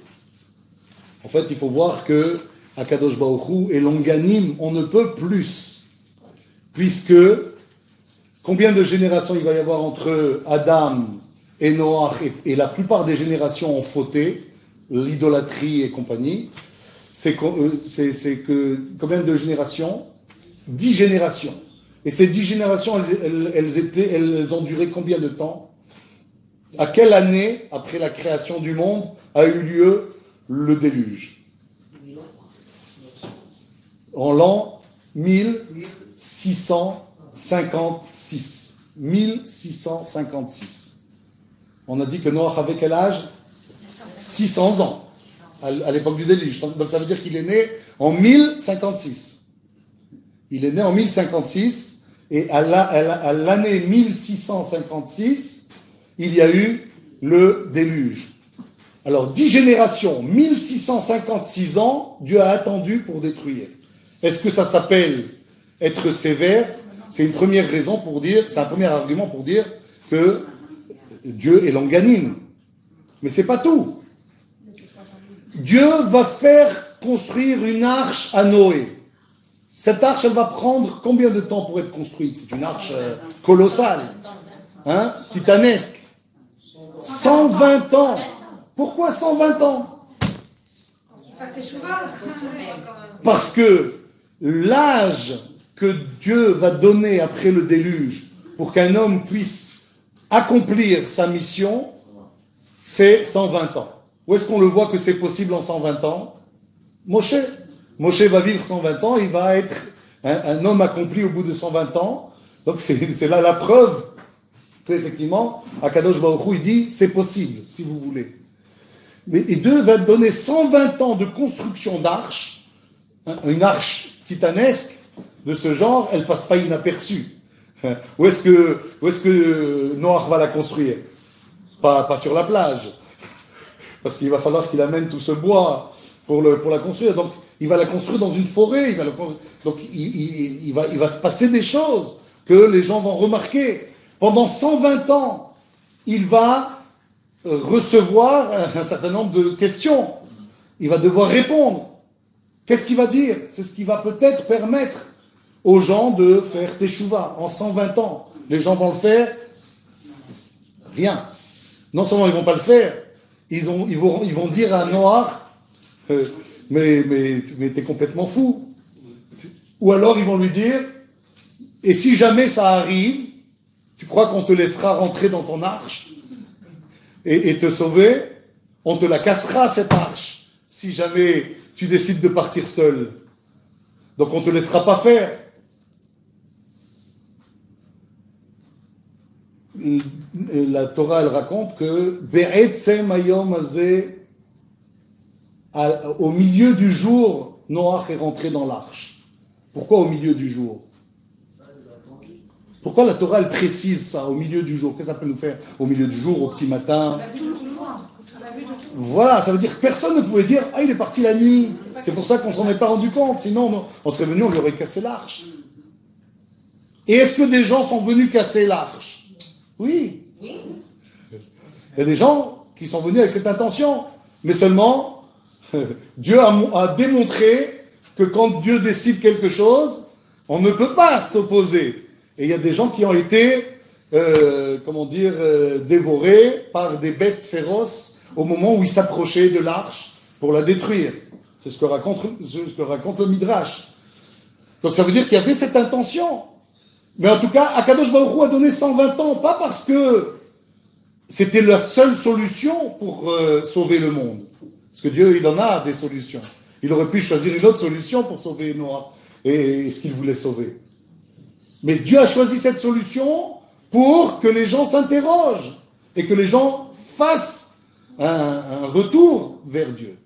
[SPEAKER 1] En fait, il faut voir que Akadosh Baruch Hu est longanime, on ne peut plus. Puisque, combien de générations il va y avoir entre Adam et Noach, et la plupart des générations ont fauté, l'idolâtrie et compagnie, c'est que combien de générations? 10 générations. Et ces 10 générations, elles ont duré combien de temps? À quelle année, après la création du monde, a eu lieu le déluge? En l'an 1656. 1656. On a dit que Noach avait quel âge? 600 ans, à l'époque du déluge. Donc ça veut dire qu'il est né en 1056. Il est né en 1056, et à l'année 1656, il y a eu le déluge. Alors, 10 générations, 1656 ans, Dieu a attendu pour détruire. Est-ce que ça s'appelle être sévère? C'est une première raison pour dire, c'est un premier argument pour dire que Dieu est longanime. Mais c'est pas tout. Dieu va faire construire une arche à Noé. Cette arche, elle va prendre combien de temps pour être construite? C'est une arche colossale, hein, titanesque. 120 ans. Pourquoi 120 ans? Parce que l'âge que Dieu va donner après le déluge pour qu'un homme puisse accomplir sa mission, c'est 120 ans. Où est-ce qu'on le voit que c'est possible en 120 ans? Moshe. Moshe va vivre 120 ans, il va être un homme accompli au bout de 120 ans. Donc c'est là la preuve qu'effectivement, Akadosh Baruch Hu, il dit, c'est possible, si vous voulez. Et Dieu va donner 120 ans de construction d'arche, une arche titanesque de ce genre, elle ne passe pas inaperçue. Où est-ce que Noach va la construire? Pas sur la plage, parce qu'il va falloir qu'il amène tout ce bois pour la construire. Donc, il va la construire dans une forêt. Donc, il va se passer des choses que les gens vont remarquer. Pendant 120 ans, il va recevoir un certain nombre de questions. Il va devoir répondre. Qu'est-ce qu'il va dire? C'est ce qui va peut-être permettre aux gens de faire teshuva en 120 ans. Les gens vont le faire? Rien. Non seulement ils ne vont pas le faire, ils vont dire à Noach, mais t'es complètement fou. Ou alors ils vont lui dire, et si jamais ça arrive, tu crois qu'on te laissera rentrer dans ton arche et te sauver? On te la cassera, cette arche, si jamais tu décides de partir seul. Donc on ne te laissera pas faire. La Torah, elle raconte que Be'etzem hayom hazeh, au milieu du jour, Noach est rentré dans l'arche. Pourquoi au milieu du jour? Pourquoi la Torah, elle précise ça, au milieu du jour? Qu'est-ce que ça peut nous faire? Au milieu du jour, au petit matin? Voilà, ça veut dire que personne ne pouvait dire « Ah, il est parti la nuit ». C'est pour ça qu'on ne s'en est pas rendu compte. Sinon, on serait venu, on lui aurait cassé l'arche. Et est-ce que des gens sont venus casser l'arche? Oui. Il y a des gens qui sont venus avec cette intention. Mais seulement, Dieu a démontré que quand Dieu décide quelque chose, on ne peut pas s'opposer. Et il y a des gens qui ont été, dévorés par des bêtes féroces au moment où ils s'approchaient de l'arche pour la détruire. C'est ce que raconte le Midrash. Donc ça veut dire qu'il y avait cette intention. Mais en tout cas, Akadosh Baruch Hu a donné 120 ans, pas parce que c'était la seule solution pour sauver le monde. Parce que Dieu, il en a des solutions. Il aurait pu choisir une autre solution pour sauver Noah et ce qu'il voulait sauver. Mais Dieu a choisi cette solution pour que les gens s'interrogent et que les gens fassent un retour vers Dieu.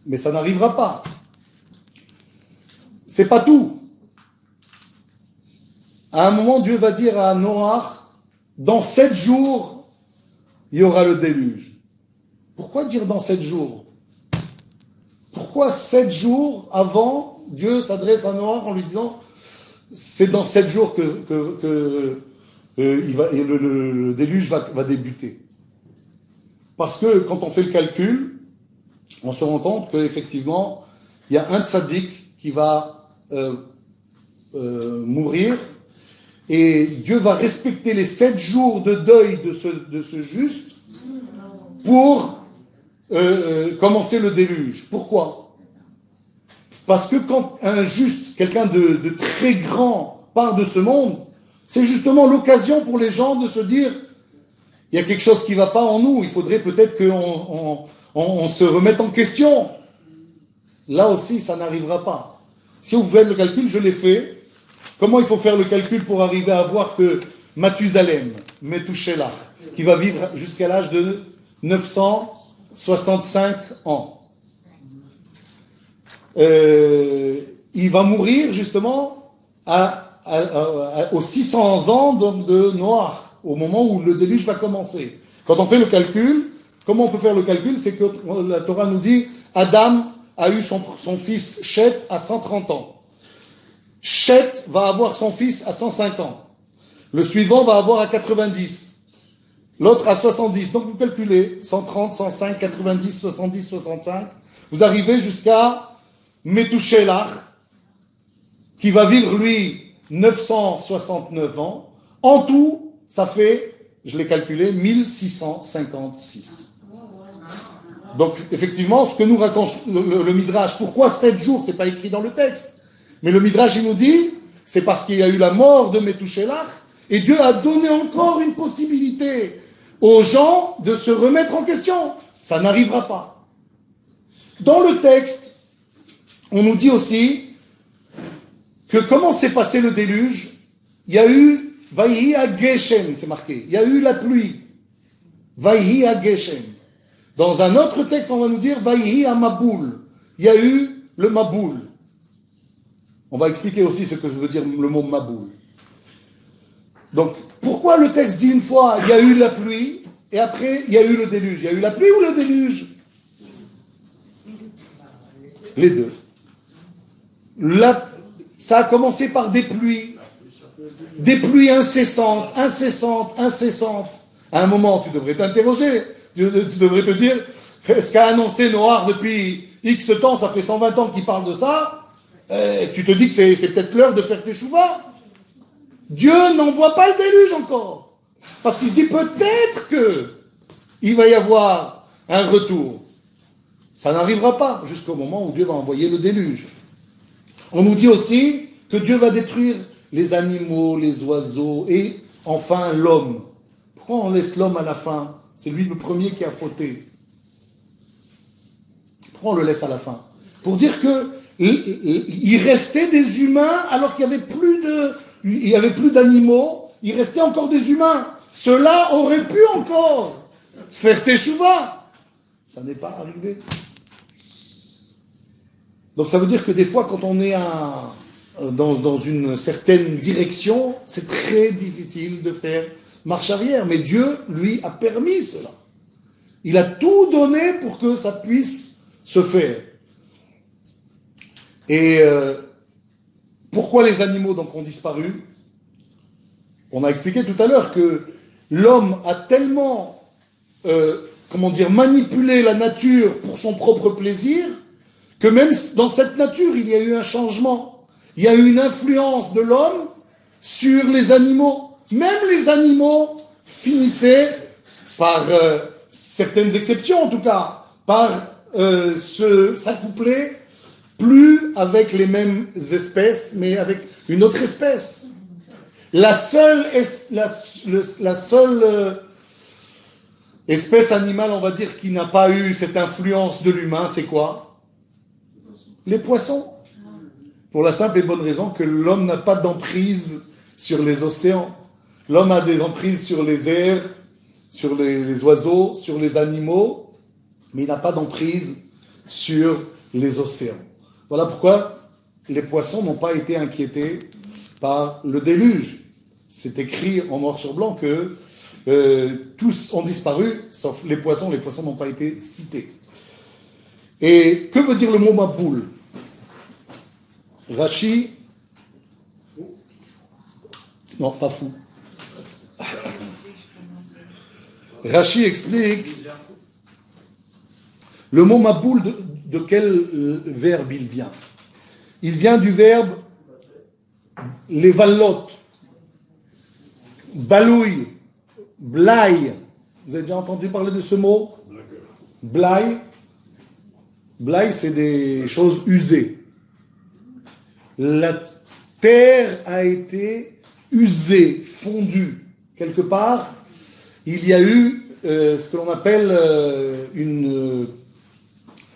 [SPEAKER 1] Mais ça n'arrivera pas. C'est pas tout. À un moment, Dieu va dire à Noach, dans 7 jours, il y aura le déluge. Pourquoi dire dans 7 jours? Pourquoi 7 jours avant, Dieu s'adresse à Noach en lui disant c'est dans 7 jours que le déluge va débuter. Parce que quand on fait le calcul, on se rend compte qu'effectivement, il y a un tzaddik qui va mourir, et Dieu va respecter les 7 jours de deuil de ce juste pour commencer le déluge. Pourquoi? Parce que quand un juste, quelqu'un de très grand, part de ce monde, c'est justement l'occasion pour les gens de se dire il y a quelque chose qui ne va pas en nous, il faudrait peut-être qu'on se remette en question. Là aussi, ça n'arrivera pas. Si vous faites le calcul, je l'ai fait. Comment il faut faire le calcul pour arriver à voir que Mathusalem, Methuselah, qui va vivre jusqu'à l'âge de 965 ans, il va mourir justement aux 600 ans de Noach, au moment où le déluge va commencer. Quand on fait le calcul, comment on peut faire le calcul? C'est que la Torah nous dit Adam a eu son fils Shet à 130 ans. Shet va avoir son fils à 105 ans. Le suivant va avoir à 90. L'autre à 70. Donc vous calculez 130, 105, 90, 70, 65. Vous arrivez jusqu'à Methuselah, qui va vivre lui 969 ans. En tout, ça fait, je l'ai calculé, 1656. Donc effectivement, ce que nous raconte le Midrash, pourquoi 7 jours, c'est pas écrit dans le texte. Mais le Midrash, il nous dit, c'est parce qu'il y a eu la mort de Methuselah, et Dieu a donné encore une possibilité aux gens de se remettre en question. Ça n'arrivera pas. Dans le texte, on nous dit aussi que comment s'est passé le déluge? Il y a eu Vayhi à Geshem, c'est marqué. Il y a eu la pluie. Vayhi à Geshem. Dans un autre texte, on va nous dire Vayhi à Maboul. Il y a eu le Maboul. On va expliquer aussi ce que veut dire le mot Maboul. Donc, pourquoi le texte dit une fois il y a eu la pluie et après il y a eu le déluge? Il y a eu la pluie ou le déluge? Les deux. Ça a commencé par des pluies incessantes. À un moment, tu devrais t'interroger. Tu devrais te dire, est-ce qu'a annoncé Noach depuis X temps, ça fait 120 ans qu'il parle de ça, tu te dis que c'est peut-être l'heure de faire tes chouvas. Dieu n'envoie pas le déluge encore. Parce qu'il se dit peut-être qu'il va y avoir un retour. Ça n'arrivera pas jusqu'au moment où Dieu va envoyer le déluge. On nous dit aussi que Dieu va détruire les animaux, les oiseaux et enfin l'homme. Pourquoi on laisse l'homme à la fin? C'est lui le premier qui a fauté. Pourquoi on le laisse à la fin? Pour dire qu'il restait des humains alors qu'il n'y avait plus d'animaux, il restait encore des humains. Ceux-là auraient pu encore faire teshuva. Ça n'est pas arrivé. Donc ça veut dire que des fois, quand on est dans une certaine direction, c'est très difficile de faire marche arrière. Mais Dieu, lui, a permis cela. Il a tout donné pour que ça puisse se faire. Et pourquoi les animaux donc ont disparu? On a expliqué tout à l'heure que l'homme a tellement manipulé la nature pour son propre plaisir que même dans cette nature, il y a eu un changement. Il y a eu une influence de l'homme sur les animaux. Même les animaux finissaient, par certaines exceptions en tout cas, par s'accoupler plus avec les mêmes espèces, mais avec une autre espèce. La seule espèce animale, on va dire, qui n'a pas eu cette influence de l'humain, c'est quoi? Les poissons. Pour la simple et bonne raison que l'homme n'a pas d'emprise sur les océans. L'homme a des emprises sur les airs, sur les oiseaux, sur les animaux, mais il n'a pas d'emprise sur les océans. Voilà pourquoi les poissons n'ont pas été inquiétés par le déluge. C'est écrit en noir sur blanc que tous ont disparu, sauf les poissons. Les poissons n'ont pas été cités. Et que veut dire le mot Maboul? Rashi, non, pas fou. Rashi explique le mot Maboul de quel verbe il vient? Il vient du verbe les valot, balouille, blaye. Vous avez déjà entendu parler de ce mot? Blaye. Blaye, c'est des choses usées. La terre a été usée, fondue. Quelque part, il y a eu ce que l'on appelle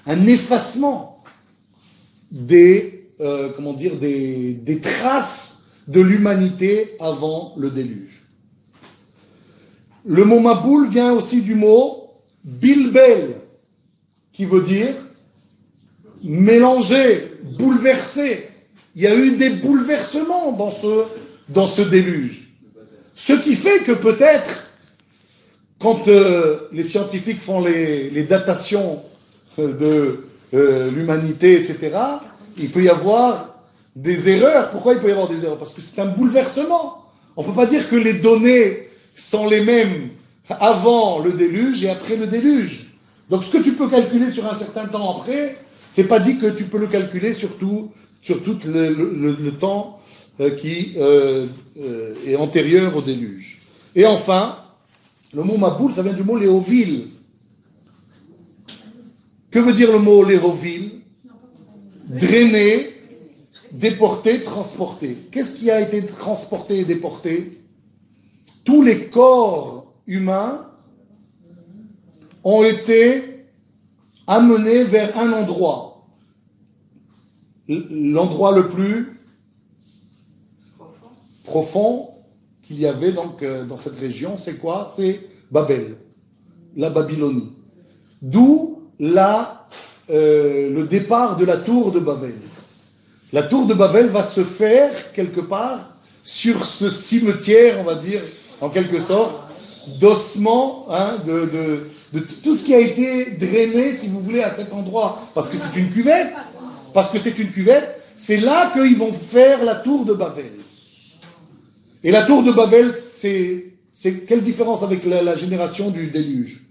[SPEAKER 1] un effacement des traces de l'humanité avant le déluge. Le mot Maboul vient aussi du mot Bilbel, qui veut dire mélanger, bouleverser. Il y a eu des bouleversements dans ce déluge. Ce qui fait que peut-être, quand les scientifiques font les datations de l'humanité, etc., il peut y avoir des erreurs. Pourquoi il peut y avoir des erreurs? Parce que c'est un bouleversement. On ne peut pas dire que les données sont les mêmes avant le déluge et après le déluge. Donc ce que tu peux calculer sur un certain temps après, c'est pas dit que tu peux le calculer sur tout le temps qui est antérieur au déluge. Et enfin, le mot Maboul, ça vient du mot léovil. Que veut dire le mot léovil? Drainer, déporter, transporter. Qu'est-ce qui a été transporté et déporté? Tous les corps humains ont été amenés vers un endroit. L'endroit le plus profond qu'il y avait donc dans cette région, c'est quoi? C'est Babel, la Babylonie. D'où le départ de la tour de Babel. La tour de Babel va se faire quelque part sur ce cimetière, on va dire, en quelque sorte, d'ossements, de tout ce qui a été drainé, si vous voulez, à cet endroit. Parce que c'est une cuvette. C'est là qu'ils vont faire la tour de Babel. Et la tour de Babel, c'est quelle différence avec la génération du déluge?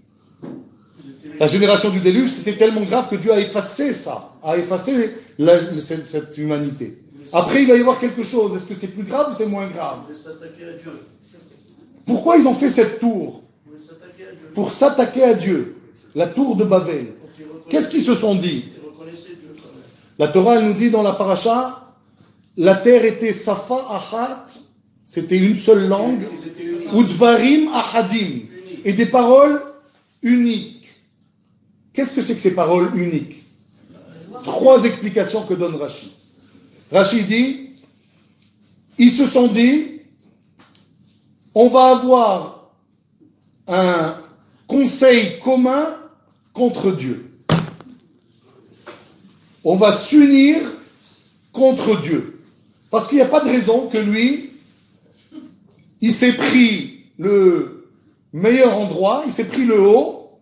[SPEAKER 1] La génération du déluge, c'était tellement grave que Dieu a effacé ça, a effacé cette humanité. Après, il va y avoir quelque chose. Est-ce que c'est plus grave ou c'est moins grave? Pourquoi ils ont fait cette tour? Pour s'attaquer à Dieu. La tour de Babel. Qu'est-ce qu'ils se sont dit? La Torah, elle nous dit dans la paracha, la terre était Safa Achat, c'était une seule langue, ou Dvarim Achadim, et des paroles uniques. Qu'est-ce que c'est que ces paroles uniques? 3 explications que donne Rashi. Rashi dit, ils se sont dit, on va avoir un conseil commun contre Dieu. On va s'unir contre Dieu. Parce qu'il n'y a pas de raison que lui, il s'est pris le meilleur endroit, il s'est pris le haut,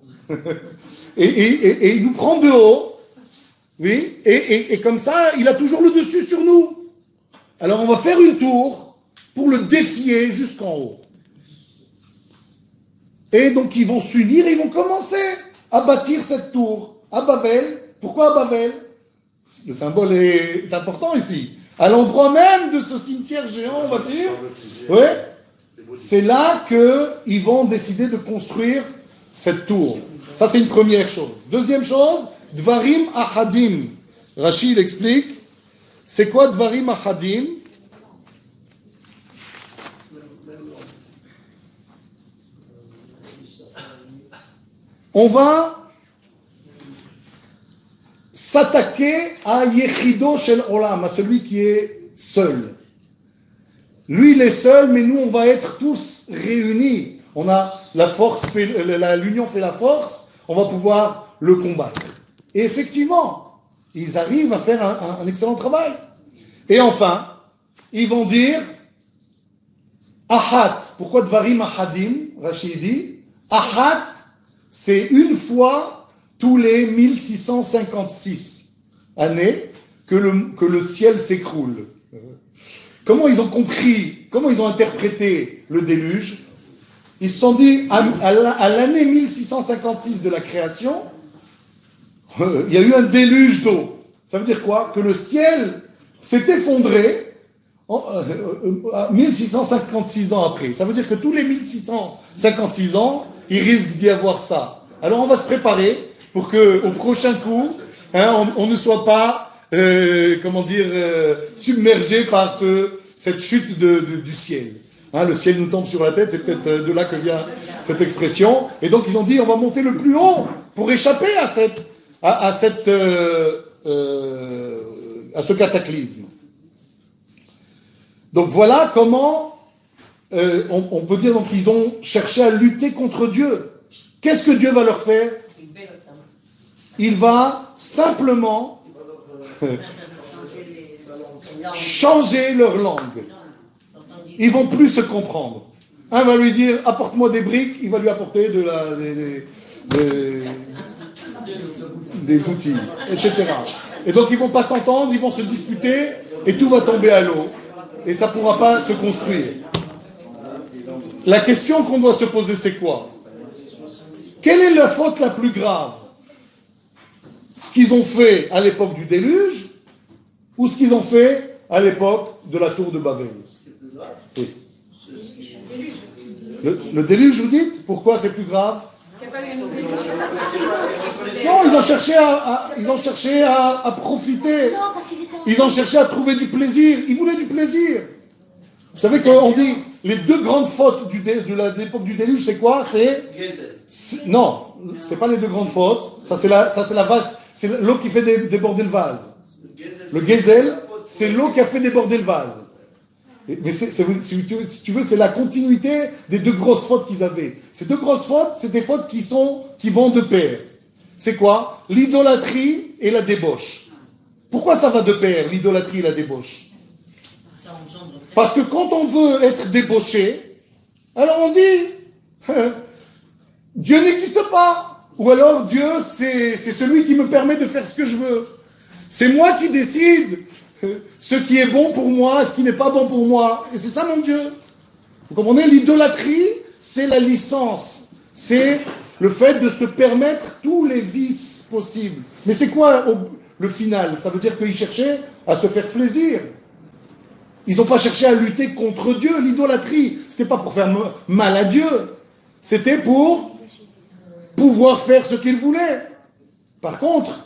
[SPEAKER 1] et il nous prend de haut, oui, et comme ça, il a toujours le dessus sur nous. Alors on va faire une tour pour le défier jusqu'en haut. Et donc ils vont s'unir et ils vont commencer à bâtir cette tour à Babel. Pourquoi à Babel? Le symbole est important ici. À l'endroit même de ce cimetière géant, on va dire. Ouais. C'est là qu'ils vont décider de construire cette tour. Ça, c'est une première chose. Deuxième chose, Dvarim Achadim. Rachid explique. C'est quoi Dvarim Achadim? On va s'attaquer à Yechido Shel Olam, à celui qui est seul. Lui, il est seul, mais nous, on va être tous réunis. On a la force, l'union fait la force, on va pouvoir le combattre. Et effectivement, ils arrivent à faire un excellent travail. Et enfin, ils vont dire Ahat. Pourquoi Dvarim Ahadim? Rachid dit Ahat, c'est une fois tous les 1656 années que le ciel s'écroule. Comment ils ont compris, comment ils ont interprété le déluge? Ils se sont dit, à l'année 1656 de la création, il y a eu un déluge d'eau. Ça veut dire quoi? Que le ciel s'est effondré 1656 ans après. Ça veut dire que tous les 1656 ans, il risque d'y avoir ça. Alors on va se préparer pour qu'au prochain coup, on ne soit pas, submergé par cette chute du ciel. Le ciel nous tombe sur la tête, c'est peut-être de là que vient cette expression. Et donc ils ont dit, on va monter le plus haut pour échapper à ce cataclysme. Donc voilà comment on peut dire qu'ils ont cherché à lutter contre Dieu. Qu'est-ce que Dieu va leur faire? Il va simplement changer leur langue. Ils vont plus se comprendre. Un va lui dire apporte-moi des briques, il va lui apporter des outils, etc. Et donc ils vont pas s'entendre, ils vont se disputer et tout va tomber à l'eau. Et ça ne pourra pas se construire. La question qu'on doit se poser, c'est quoi? Quelle est la faute la plus grave? Ce qu'ils ont fait à l'époque du déluge ou ce qu'ils ont fait à l'époque de la tour de Babel? Oui. Le déluge, vous dites? Pourquoi c'est plus grave? Non, ils ont cherché à profiter. Ils ont cherché à trouver du plaisir. Ils voulaient du plaisir. Vous savez qu'on dit les deux grandes fautes de l'époque du déluge, c'est quoi? Non, c'est pas les deux grandes fautes. Ça c'est la vase. C'est l'eau qui fait déborder le vase. Le geyser, c'est l'eau qui a fait déborder le vase. Mais si tu veux, c'est la continuité des deux grosses fautes qu'ils avaient. Ces deux grosses fautes, c'est des fautes qui vont de pair. C'est quoi? L'idolâtrie et la débauche. Pourquoi ça va de pair, l'idolâtrie et la débauche? Parce que quand on veut être débauché, alors on dit Dieu n'existe pas. Ou alors Dieu, c'est celui qui me permet de faire ce que je veux. C'est moi qui décide ce qui est bon pour moi, ce qui n'est pas bon pour moi. Et c'est ça mon Dieu. Vous comprenez? L'idolâtrie, c'est la licence. C'est le fait de se permettre tous les vices possibles. Mais c'est quoi le final? Ça veut dire qu'ils cherchaient à se faire plaisir. Ils n'ont pas cherché à lutter contre Dieu. L'idolâtrie, ce n'était pas pour faire mal à Dieu. C'était pour pouvoir faire ce qu'ils voulaient. Par contre,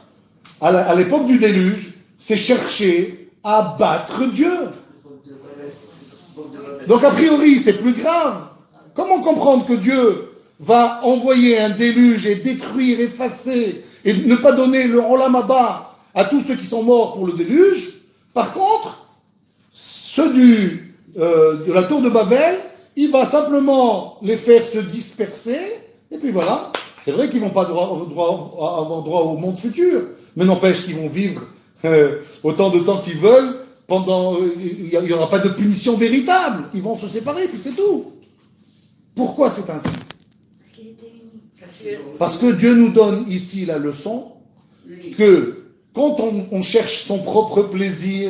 [SPEAKER 1] à l'époque du déluge, c'est chercher à battre Dieu. Donc a priori, c'est plus grave. Comment comprendre que Dieu va envoyer un déluge et détruire, effacer, et ne pas donner le Olam Haba à tous ceux qui sont morts pour le déluge? Par contre, ceux de la tour de Babel, il va simplement les faire se disperser, et puis voilà. C'est vrai qu'ils ne vont pas avoir droit au monde futur, mais n'empêche qu'ils vont vivre autant de temps qu'ils veulent, il n'y aura pas de punition véritable. Ils vont se séparer, puis c'est tout. Pourquoi c'est ainsi? Parce que Dieu nous donne ici la leçon que quand on cherche son propre plaisir,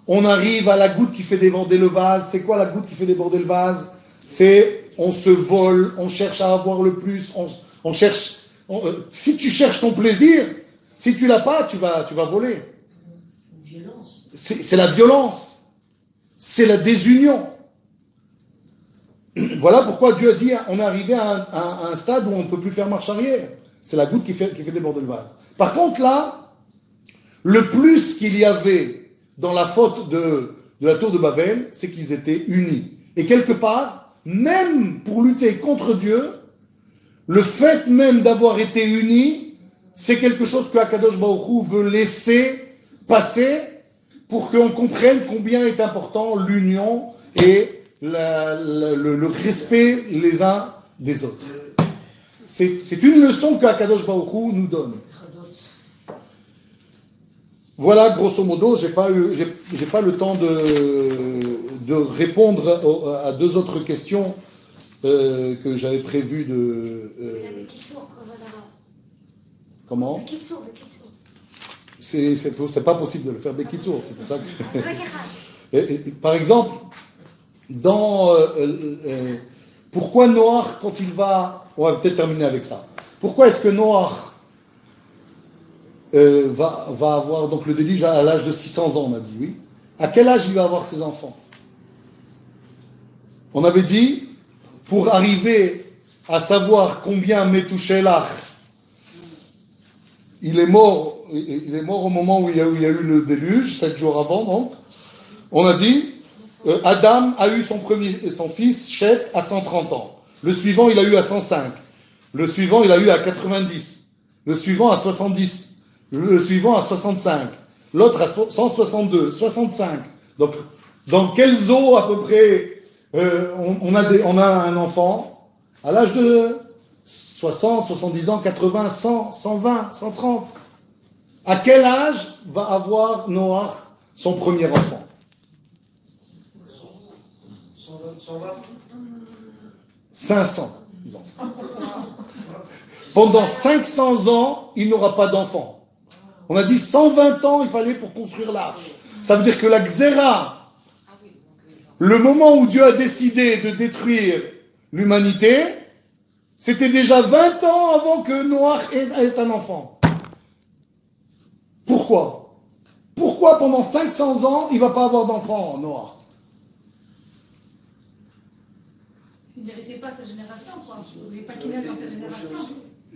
[SPEAKER 1] on arrive à la goutte qui fait déborder le vase. C'est quoi la goutte qui fait déborder le vase? C'est on se vole, on cherche à avoir le plus, on cherche. Si tu cherches ton plaisir, si tu l'as pas, tu vas voler. C'est la violence, c'est la désunion. Voilà pourquoi Dieu a dit on est arrivé à un stade où on ne peut plus faire marche arrière. C'est la goutte qui fait déborder le vase. Par contre là, le plus qu'il y avait dans la faute de la tour de Babel, c'est qu'ils étaient unis. Et quelque part, même pour lutter contre Dieu, le fait même d'avoir été unis, c'est quelque chose que Akadosh Baruch Hu veut laisser passer pour qu'on comprenne combien est important l'union et le respect les uns des autres. C'est une leçon que Akadosh Baruch Hu nous donne. Voilà, grosso modo, j'ai pas le temps de répondre à deux autres questions que j'avais prévu de. Comment?
[SPEAKER 6] Bekitsour.
[SPEAKER 1] C'est pas possible de le faire Bekitsour, c'est pour ça que...
[SPEAKER 6] C'est vrai qu'il
[SPEAKER 1] Par exemple, pourquoi Noach, quand il va... On va peut-être terminer avec ça. Pourquoi est-ce que Noach va avoir donc le déluge à l'âge de 600 ans, on a dit, oui. À quel âge il va avoir ses enfants? On avait dit, pour arriver à savoir combien Metouchelach, il est mort au moment où il y a eu le déluge, 7 jours avant, donc. On a dit, Adam a eu son fils, Chet, à 130 ans. Le suivant, il a eu à 105. Le suivant, il a eu à 90. Le suivant à 70. Le suivant à 65. L'autre à 162, 65. Donc, dans quelles eaux à peu près on a un enfant à l'âge de 60, 70 ans, 80, 100, 120, 130? À quel âge va avoir Noach son premier enfant? 500 ans. Pendant 500 ans, il n'aura pas d'enfant. On a dit 120 ans il fallait pour construire l'arche. Ça veut dire que la Xéra, le moment où Dieu a décidé de détruire l'humanité, c'était déjà 20 ans avant que Noach ait un enfant. Pourquoi? Pourquoi pendant 500 ans, il ne va pas avoir d'enfant, Noach?
[SPEAKER 7] Il ne méritait pas sa génération, quoi. Il ne voulait pas qu'il naisse dans sa génération.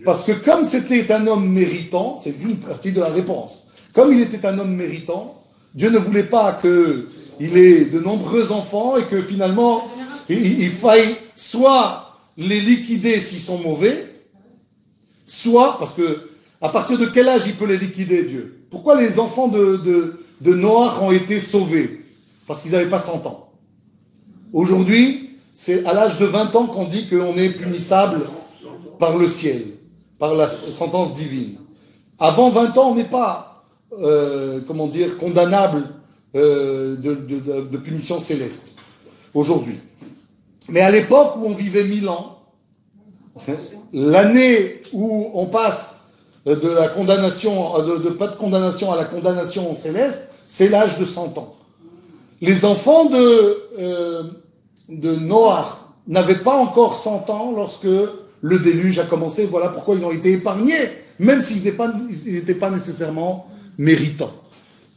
[SPEAKER 1] Parce que comme c'était un homme méritant, c'est une partie de la réponse. Comme il était un homme méritant, Dieu ne voulait pas qu'il ait de nombreux enfants et que finalement, il faille soit les liquider s'ils sont mauvais, soit, parce que à partir de quel âge il peut les liquider, Dieu? Pourquoi les enfants de Noach ont été sauvés? Parce qu'ils n'avaient pas 100 ans. Aujourd'hui, c'est à l'âge de 20 ans qu'on dit qu'on est punissable par le ciel, par la sentence divine. Avant 20 ans, on n'est pas, condamnable de punition céleste, aujourd'hui. Mais à l'époque où on vivait 1000 ans, l'année où on passe de la condamnation, de pas de condamnation à la condamnation céleste, c'est l'âge de 100 ans. Les enfants de Noach n'avaient pas encore 100 ans lorsque le déluge a commencé. Voilà pourquoi ils ont été épargnés, même s'ils n'étaient pas nécessairement méritants.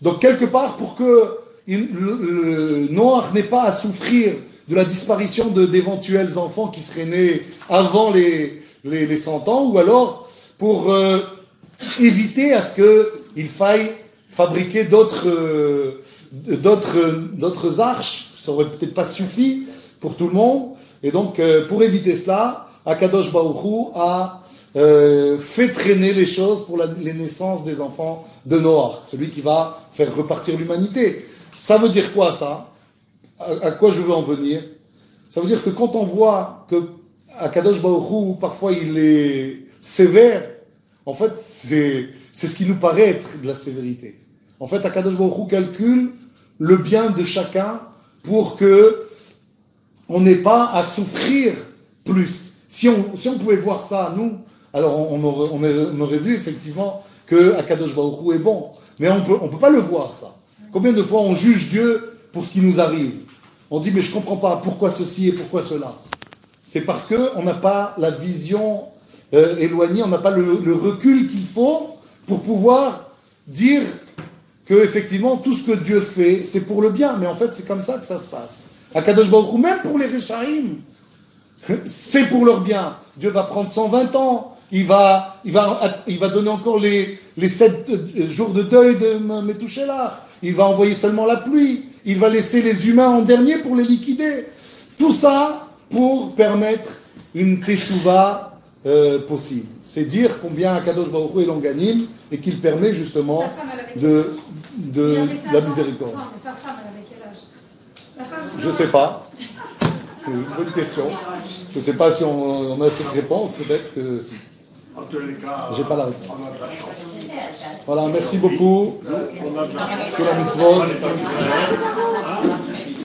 [SPEAKER 1] Donc quelque part, pour que Noach n'ait pas à souffrir de la disparition d'éventuels enfants qui seraient nés avant les 100 ans, ou alors pour éviter à ce qu'il faille fabriquer d'autres arches. Ça aurait peut-être pas suffi pour tout le monde. Et donc, pour éviter cela, Akadosh Baruch Hu a fait traîner les choses pour les naissances des enfants de Noach, celui qui va faire repartir l'humanité. Ça veut dire quoi, ça? À quoi je veux en venir? Ça veut dire que quand on voit que Akadosh Baruch Hu, parfois il est sévère, en fait, c'est ce qui nous paraît être de la sévérité. En fait, Akadosh Baruch Hu calcule le bien de chacun pour que on n'ait pas à souffrir plus. Si on pouvait voir ça, nous, alors on aurait vu effectivement que Akadosh Baruch Hu est bon. Mais on peut pas le voir, ça. Combien de fois on juge Dieu pour ce qui nous arrive? On dit, mais je comprends pas, pourquoi ceci et pourquoi cela? C'est parce qu'on n'a pas la vision éloignée, on n'a pas le recul qu'il faut pour pouvoir dire que effectivement tout ce que Dieu fait, c'est pour le bien. Mais en fait, c'est comme ça que ça se passe. Akadosh Baruch Hu, même pour les Réchaïm, c'est pour leur bien. Dieu va prendre 120 ans, il va donner encore les 7 jours de deuil de Metouchelach, il va envoyer seulement la pluie, il va laisser les humains en dernier pour les liquider. Tout ça pour permettre une teshuva possible. C'est dire combien Akadosh Baruch Hu est longanime et qu'il permet justement de la miséricorde.
[SPEAKER 7] Non, mais sa femme, elle avait quel âge? La femme,
[SPEAKER 1] Je ne sais pas. C'est une bonne question. Je ne sais pas si on a cette réponse. Peut-être que si.
[SPEAKER 5] En tous les cas,
[SPEAKER 1] J'ai pas la réponse.
[SPEAKER 5] on a de la chance.
[SPEAKER 1] Voilà, merci beaucoup.
[SPEAKER 5] On a de la chance.
[SPEAKER 1] Pour la mitzvot.